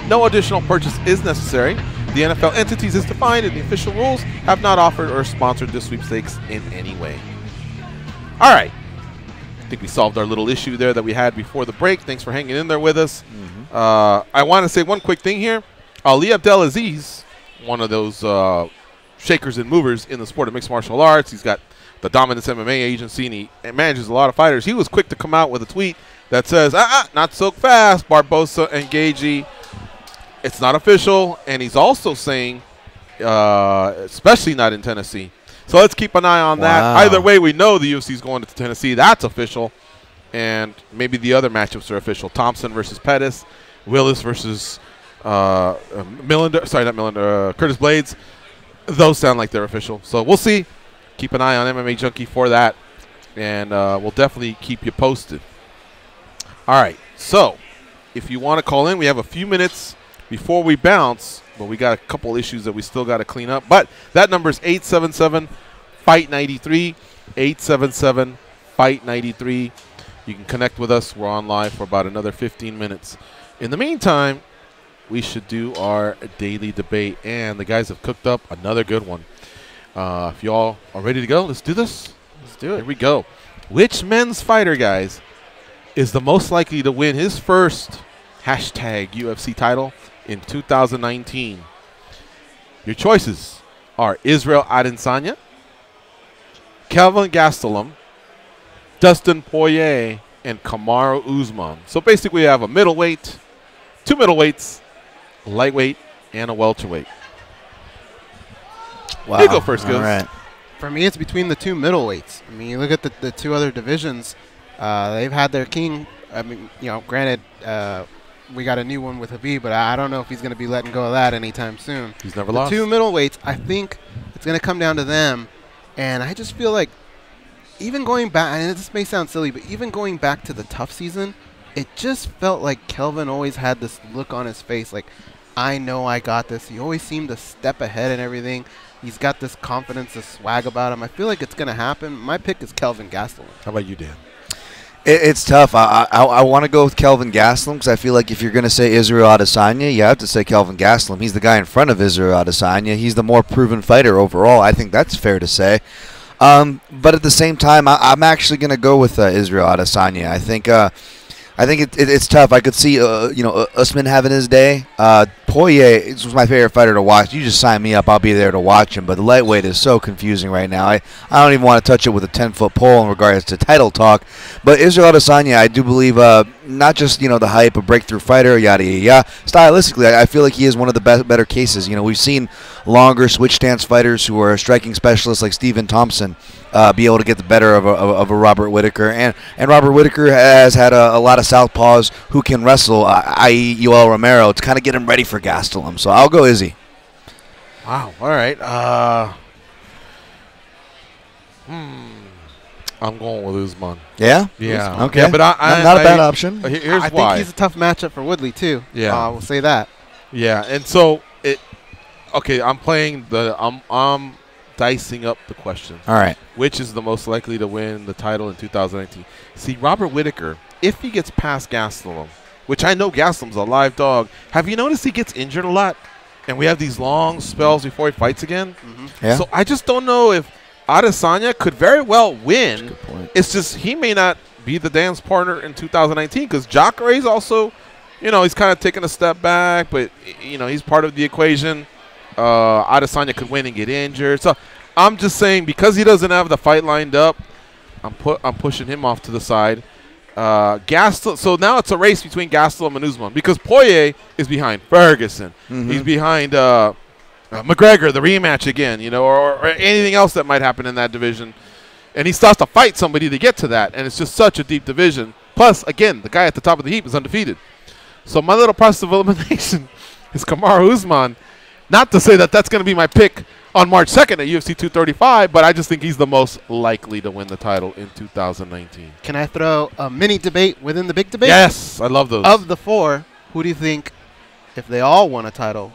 No additional purchase is necessary. The NFL entities is defined and the official rules have not offered or sponsored the sweepstakes in any way. All right. I think we solved our little issue there that we had before the break. Thanks for hanging in there with us. I want to say one quick thing here. Ali Abdelaziz, one of those shakers and movers in the sport of mixed martial arts. He's got the Dominance MMA agency, and he manages a lot of fighters. He was quick to come out with a tweet that says, not so fast, Barbosa and Gagey. It's not official, and he's also saying, especially not in Tennessee. So let's keep an eye on that. Either way, we know the UFC is going to Tennessee. That's official, and maybe the other matchups are official. Thompson versus Pettis, Willis versus Millender. Sorry, not Millender. Curtis Blades. Those sound like they're official. So we'll see. Keep an eye on MMAjunkie for that, and we'll definitely keep you posted. All right. So if you want to call in, we have a few minutes before we bounce, but we got a couple issues that we still got to clean up. But that number is 877-FIGHT-93, 877-FIGHT-93. You can connect with us. We're on live for about another 15 minutes. In the meantime, we should do our daily debate, and the guys have cooked up another good one. If you all are ready to go, let's do this. Let's do it. Here we go. Which men's fighter, guys, is the most likely to win his first #UFC title in 2019? Your choices are Israel Adesanya, Kelvin Gastelum, Dustin Poirier, and Kamaru Usman. So basically we have a middleweight, two middleweights, lightweight, and a welterweight. Wow. You go first, Gilles. All right. For me, it's between the two middleweights. I mean, you look at the two other divisions. They've had their king. I mean, granted, we got a new one with Habib, but I don't know if he's going to be letting go of that anytime soon. He's never the lost. Two middleweights, I think it's going to come down to them. And I just feel like even going back, and this may sound silly, but even going back to the tough season, it just felt like Kelvin always had this look on his face like, I know I got this. He always seemed to step ahead and everything. He's got this confidence, this swag about him. I feel like it's going to happen. My pick is Kelvin Gastelum. How about you, Dan? It's tough. I want to go with Kelvin Gastelum because I feel like if you're going to say Israel Adesanya, you have to say Kelvin Gastelum. He's the guy in front of Israel Adesanya. He's the more proven fighter overall. I think that's fair to say. But at the same time, I'm actually going to go with Israel Adesanya. I think it's tough. I could see Usman having his day. Poirier was my favorite fighter to watch. You just sign me up, I'll be there to watch him. But the lightweight is so confusing right now. I don't even want to touch it with a 10-foot pole in regards to title talk. But Israel Adesanya, I do believe, not just the hype, a breakthrough fighter, yada yada yada. Stylistically, I feel like he is one of the better cases. We've seen longer switch stance fighters who are striking specialists like Stephen Thompson be able to get the better of a Robert Whittaker, and Robert Whittaker has had a lot of southpaws who can wrestle, i.e. Yoel Romero, to kind of get him ready for Gastelum. So I'll go Izzy. Wow. All right. I'm going with Usman. Yeah? Yeah. Usman. Okay. Yeah, but not a bad option. Here's I why. think he's a tough matchup for Woodley, too. Yeah. We'll say that. Yeah, and so I'm playing I'm dicing up the question. All right. Which is the most likely to win the title in 2019? See, Robert Whittaker, if he gets past Gastelum, which I know Gastelum's a live dog, have you noticed he gets injured a lot? And we have these long spells before he fights again? Mm-hmm. Yeah. So I just don't know if Adesanya could very well win. Good point. It's just he may not be the dance partner in 2019 because Jacare's also, he's kind of taking a step back, but, he's part of the equation. Adesanya could win and get injured. So I'm just saying because he doesn't have the fight lined up, I'm pushing him off to the side. So now it's a race between Gastelum and Usman because Poirier is behind Ferguson. Mm-hmm. He's behind McGregor, the rematch again, or anything else that might happen in that division. And he starts to fight somebody to get to that, and it's just such a deep division. Plus, again, the guy at the top of the heap is undefeated. So my little process of elimination is Kamaru Usman. Not to say that that's going to be my pick on March 2nd at UFC 235, but I just think he's the most likely to win the title in 2019. Can I throw a mini debate within the big debate? Yes, I love those. Of the four, who do you think, if they all won a title,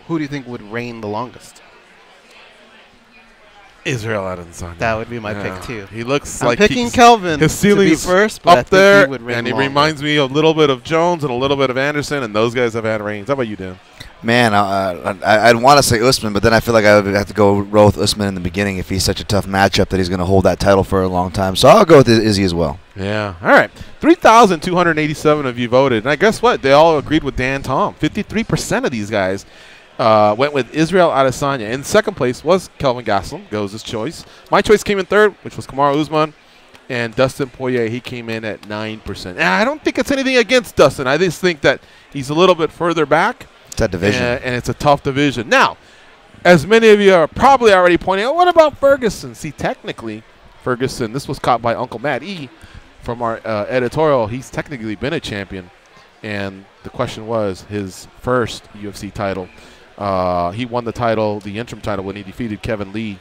who do you think would reign the longest? Israel Adesanya. That would be my pick too. He looks I'm like picking Kelvin. His ceiling to be is first, but up I think there, he would reign and he longer. reminds me a little bit of Jones and a little bit of Anderson, and those guys have had reigns. How about you, Dan? Man, I'd want to say Usman, but then I feel like I would have to go roll with Usman in the beginning if he's such a tough matchup that he's going to hold that title for a long time. So I'll go with Izzy as well. Yeah. All right. 3,287 of you voted. And I guess what? They all agreed with Dan Tom. 53% of these guys went with Israel Adesanya. In second place was Kelvin Gastelum, goes his choice. My choice came in third, which was Kamaru Usman. And Dustin Poirier, he came in at 9%. And I don't think it's anything against Dustin. I just think that he's a little bit further back. It's that division. And it's a tough division. Now, as many of you are probably already pointing out, what about Ferguson? See, technically, Ferguson, this was caught by Uncle Matt E. from our editorial. He's technically been a champion. And the question was his first UFC title. He won the title, the interim title, when he defeated Kevin Lee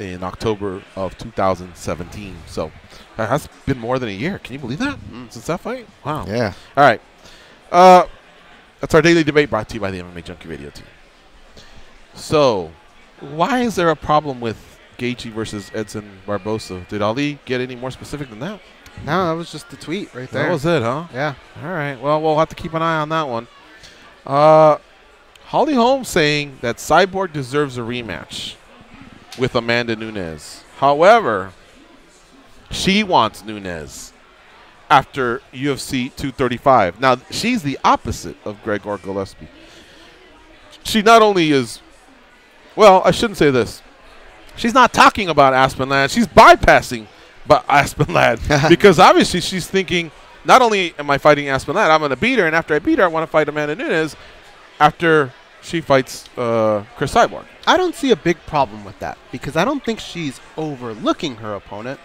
in October of 2017. So that has been more than a year. Can you believe that? Since that fight? Wow. Yeah. All right. That's our daily debate brought to you by the MMA Junkie Radio team. So why is there a problem with Gaethje versus Edson Barbosa? Did Ali get any more specific than that? No, that was just the tweet right there. That was it, huh? Yeah. All right. Well, we'll have to keep an eye on that one. Holly Holm saying that Cyborg deserves a rematch with Amanda Nunes. However, she wants Nunes after UFC 235. Now, she's the opposite of Gregor Gillespie. She not only is, well, I shouldn't say this. She's not talking about Aspen Ladd. She's bypassing Aspen Ladd because obviously she's thinking, not only am I fighting Aspen Ladd, I'm going to beat her, and after I beat her, I want to fight Amanda Nunes after she fights Chris Cyborg. I don't see a big problem with that because I don't think she's overlooking her opponent.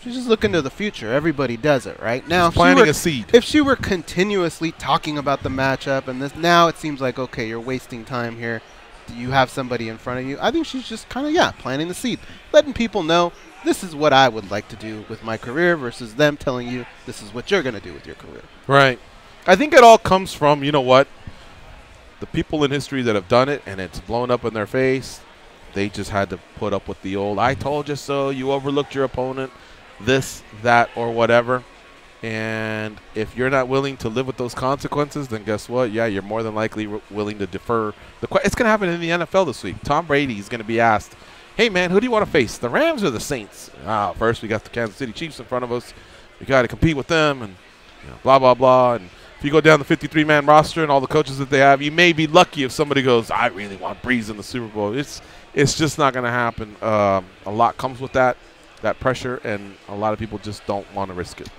She's just looking to the future. Everybody does it, right? Now, she's planting a seed. If she were continuously talking about the matchup and this, now it seems like, okay, you're wasting time here. Do you have somebody in front of you? I think she's just kind of, planting the seed. Letting people know this is what I would like to do with my career versus them telling you this is what you're going to do with your career. Right. I think it all comes from, you know what? The people in history that have done it and it's blown up in their face, they just had to put up with the old, I told you so, you overlooked your opponent, this, that, or whatever. And if you're not willing to live with those consequences, then guess what? Yeah, you're more than likely willing to defer. It's going to happen in the NFL this week. Tom Brady is going to be asked, hey, man, who do you want to face, the Rams or the Saints? First we got the Kansas City Chiefs in front of us. We got to compete with them and blah, blah, blah. And if you go down the 53-man roster and all the coaches that they have, you may be lucky if somebody goes, I really want Breeze in the Super Bowl. It's just not going to happen. A lot comes with that pressure, and a lot of people just don't want to risk it.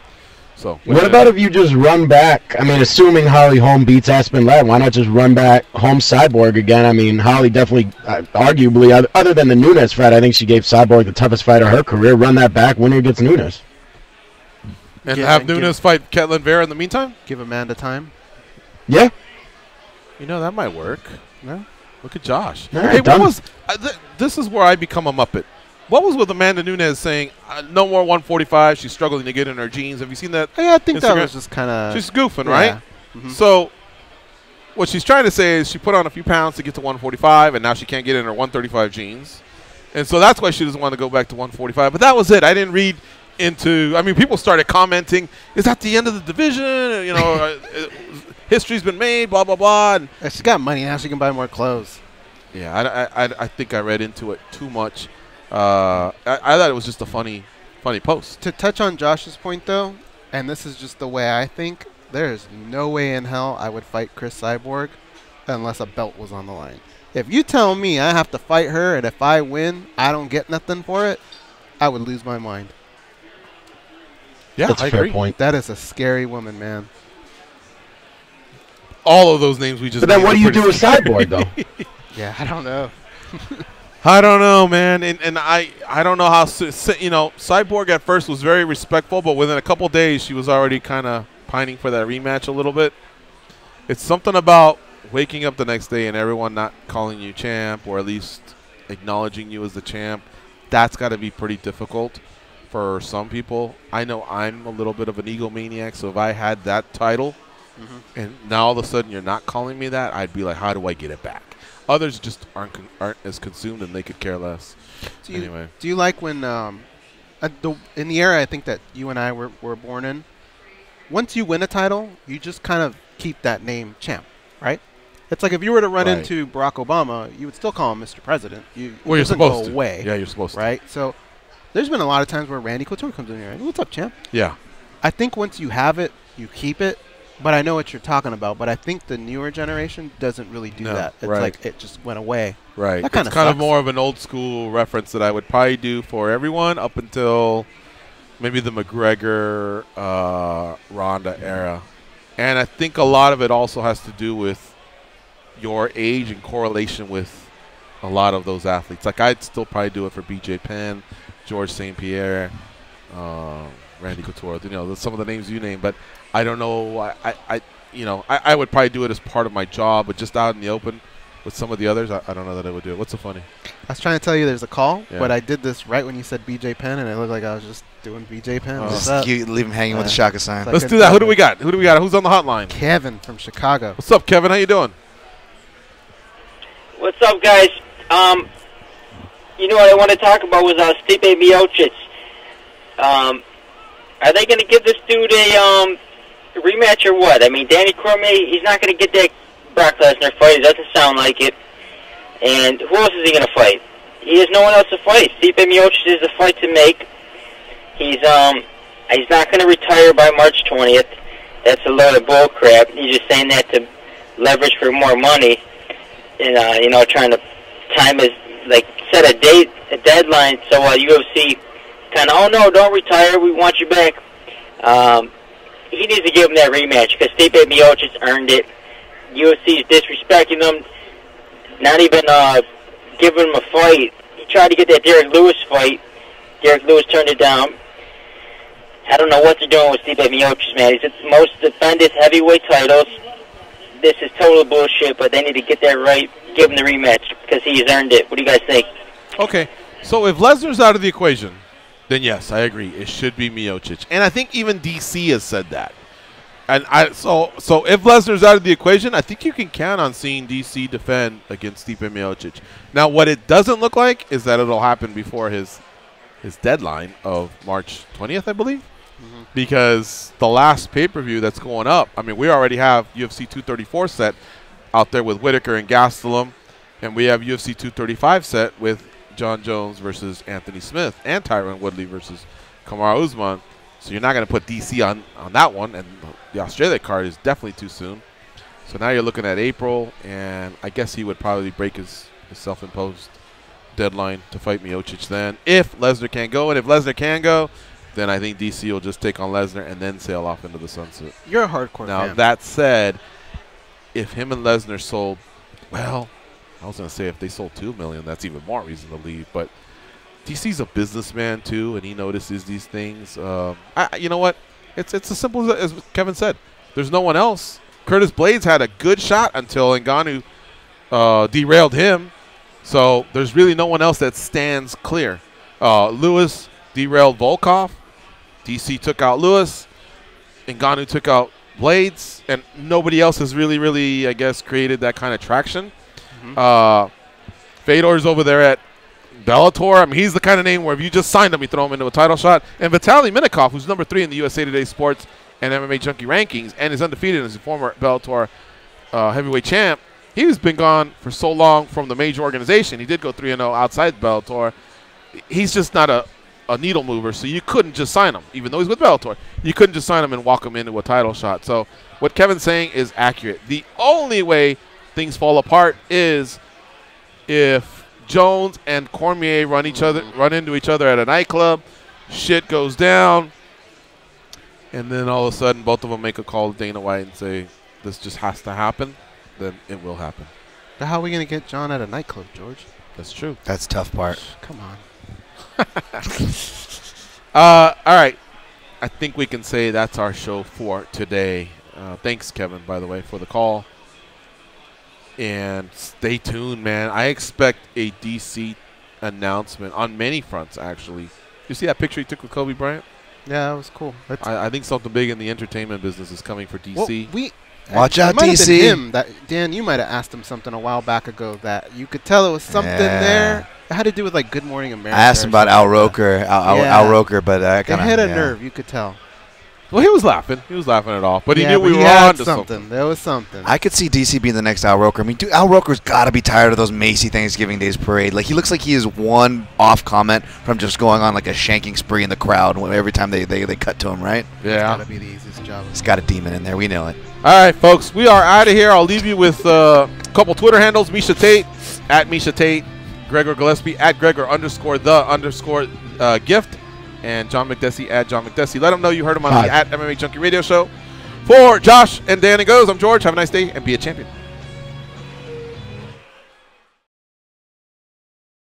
So what about if you just run back? I mean, assuming Holly Holm beats Aspen Ladd, why not just run back Holm Cyborg again? I mean, Holly definitely, arguably, other than the Nunes fight, I think she gave Cyborg the toughest fight of her career. Run that back, winner gets Nunes. And have Nunes fight Ketlin Vera in the meantime? Give Amanda time. Yeah. That might work. No. Look at Josh. Right, hey, what was this is where I become a Muppet. What was with Amanda Nunes saying, no more 145, she's struggling to get in her jeans? Have you seen that? Yeah, I think Instagram? that was just kind of... She's goofing, right? Mm-hmm. So what she's trying to say is she put on a few pounds to get to 145, and now she can't get in her 135 jeans. And so that's why she doesn't want to go back to 145. But that was it. I didn't read into... I mean, people started commenting, is that the end of the division? History's been made, blah, blah, blah. And she's got money now. She can buy more clothes. Yeah, I think I read into it too much. I thought it was just a funny post. To touch on Josh's point, though, and this is just the way I think, there is no way in hell I would fight Chris Cyborg unless a belt was on the line. If you tell me I have to fight her and if I win, I don't get nothing for it, I would lose my mind. Yeah, that's I a fair agree. point. That is a scary woman, man. All of those names we just. But then what do you do with Cyborg, though? Yeah, I don't know. I don't know, man, and I don't know how Cyborg at first was very respectful, but within a couple days she was already kind of pining for that rematch a little bit. It's something about waking up the next day and everyone not calling you champ or at least acknowledging you as the champ. That's got to be pretty difficult for some people. I know I'm a little bit of an egomaniac, so if I had that title and now all of a sudden you're not calling me that, I'd be like, how do I get it back? Others just aren't as consumed, and they could care less. Anyway. Do you like when in the era I think that you and I were born in, once you win a title, you just kind of keep that name champ, right? It's like if you were to run into Barack Obama, you would still call him Mr. President. Well, you're supposed to. Away, yeah, you're supposed to. Right? So there's been a lot of times where Randy Couture comes in here and, what's up, champ? Yeah. I think once you have it, you keep it. But I know what you're talking about. But I think the newer generation doesn't really do that. It's like it just went away. Right. That kind it's kind of more of an old school reference that I would probably do for everyone up until maybe the McGregor, Ronda era. And I think a lot of it also has to do with your age and correlation with a lot of those athletes. Like I'd still probably do it for BJ Penn, George St. Pierre, Randy Couture, some of the names you name, but I don't know. I would probably do it as part of my job, but just out in the open with some of the others, I don't know that I would do it. What's so funny? I was trying to tell you there's a call, but I did this right when you said BJ Penn, and it looked like I was just doing BJ Penn. You leave him hanging with the Shaka sign. Let's do that. Who do we got? Who's on the hotline? Kevin from Chicago. What's up, Kevin? How you doing? What's up, guys? What I want to talk about was Stipe Miocic. Are they going to give this dude a rematch or what? I mean, Danny Cormier, he's not going to get that Brock Lesnar fight. It doesn't sound like it. And who else is he going to fight? He has no one else to fight. Stipe Miocic is the fight to make. He's not going to retire by March 20th. That's a load of bull crap. He's just saying that to leverage for more money. And, trying to time his, set a date, a deadline, so UFC kind of, oh, no, don't retire, we want you back. He needs to give him that rematch, because Stipe Miocic earned it. UFC is disrespecting him, not even giving him a fight. He tried to get that Derek Lewis fight. Derek Lewis turned it down. I don't know what they're doing with Stipe Miocic, man. He's the most defended heavyweight titles. This is total bullshit, but they need to get that right, give him the rematch, because he has earned it. What do you guys think? Okay, so if Lesnar's out of the equation, then yes, I agree. It should be Miocic. And I think even DC has said that. And so if Lesnar's out of the equation, I think you can count on seeing DC defend against Stipe Miocic. Now, what it doesn't look like is that it'll happen before his deadline of March 20th, I believe. Because the last pay-per-view that's going up, I mean, we already have UFC 234 set out there with Whitaker and Gastelum, and we have UFC 235 set with John Jones versus Anthony Smith and Tyron Woodley versus Kamaru Usman. So you're not going to put DC on that one, and the Australia card is definitely too soon. So now you're looking at April, and I guess he would probably break his self-imposed deadline to fight Miocic then, if Lesnar can't go. And if Lesnar can go, then I think DC will just take on Lesnar and then sail off into the sunset. You're a hardcore fan. Now, that said, if him and Lesnar sold, well, I was going to say if they sold 2 million, that's even more reason to leave. But DC's a businessman, too, and he notices these things. You know what? It's as simple as Kevin said. There's no one else. Curtis Blades had a good shot until Ngannou derailed him. So there's really no one else that stands clear. Lewis derailed Volkov. DC took out Lewis. Ngannou took out Blades. And nobody else has really, I guess, created that kind of traction. Fedor's over there at Bellator. I mean, he's the kind of name where if you just signed him, you throw him into a title shot. And Vitaly Minakov, who's number 3 in the USA Today Sports and MMAjunkie rankings and is undefeated as a former Bellator heavyweight champ, he's been gone for so long from the major organization. He did go 3-0 outside Bellator. He's just not a needle mover, so you couldn't just sign him, even though he's with Bellator. You couldn't just sign him and walk him into a title shot. So what Kevin's saying is accurate. The only way things fall apart is if Jones and Cormier run into each other at a nightclub, shit goes down, and then all of a sudden both of them make a call to Dana White and say this just has to happen, then it will happen. But how are we going to get John at a nightclub, George? That's true. That's the tough part. Come on. All right. I think we can say that's our show for today. Thanks, Kevin, by the way, for the call. And stay tuned, man. I expect a DC announcement on many fronts, actually. You see that picture he took with Kobe Bryant? Yeah, it was cool. I think something big in the entertainment business is coming for DC. Well, Watch out, it might have been DC. him Dan, you might have asked him something a while back ago that you could tell it was something there. It had to do with like Good Morning America. I asked him about Al Roker, Al Roker, but I kind of hit a nerve. You could tell. Well, he was laughing. He was laughing it off, but he knew but we he were had on to something. There was something. I could see DC being the next Al Roker. I mean, dude, Al Roker's got to be tired of those Macy Thanksgiving Days parade. Like, he looks like he is one off comment from just going on like a shanking spree in the crowd every time they cut to him, right? Yeah. It's got to be the easiest job. He's got a demon in there. We know it. All right, folks, we are out of here. I'll leave you with a couple Twitter handles. Miesha Tate, at Miesha Tate. Gregor Gillespie, at Gregor_the_gift. And John Makdessi, at John Makdessi. Let them know you heard him on the at MMA Junkie Radio Show. For Josh and Dan and Goes, I'm George. Have a nice day and be a champion.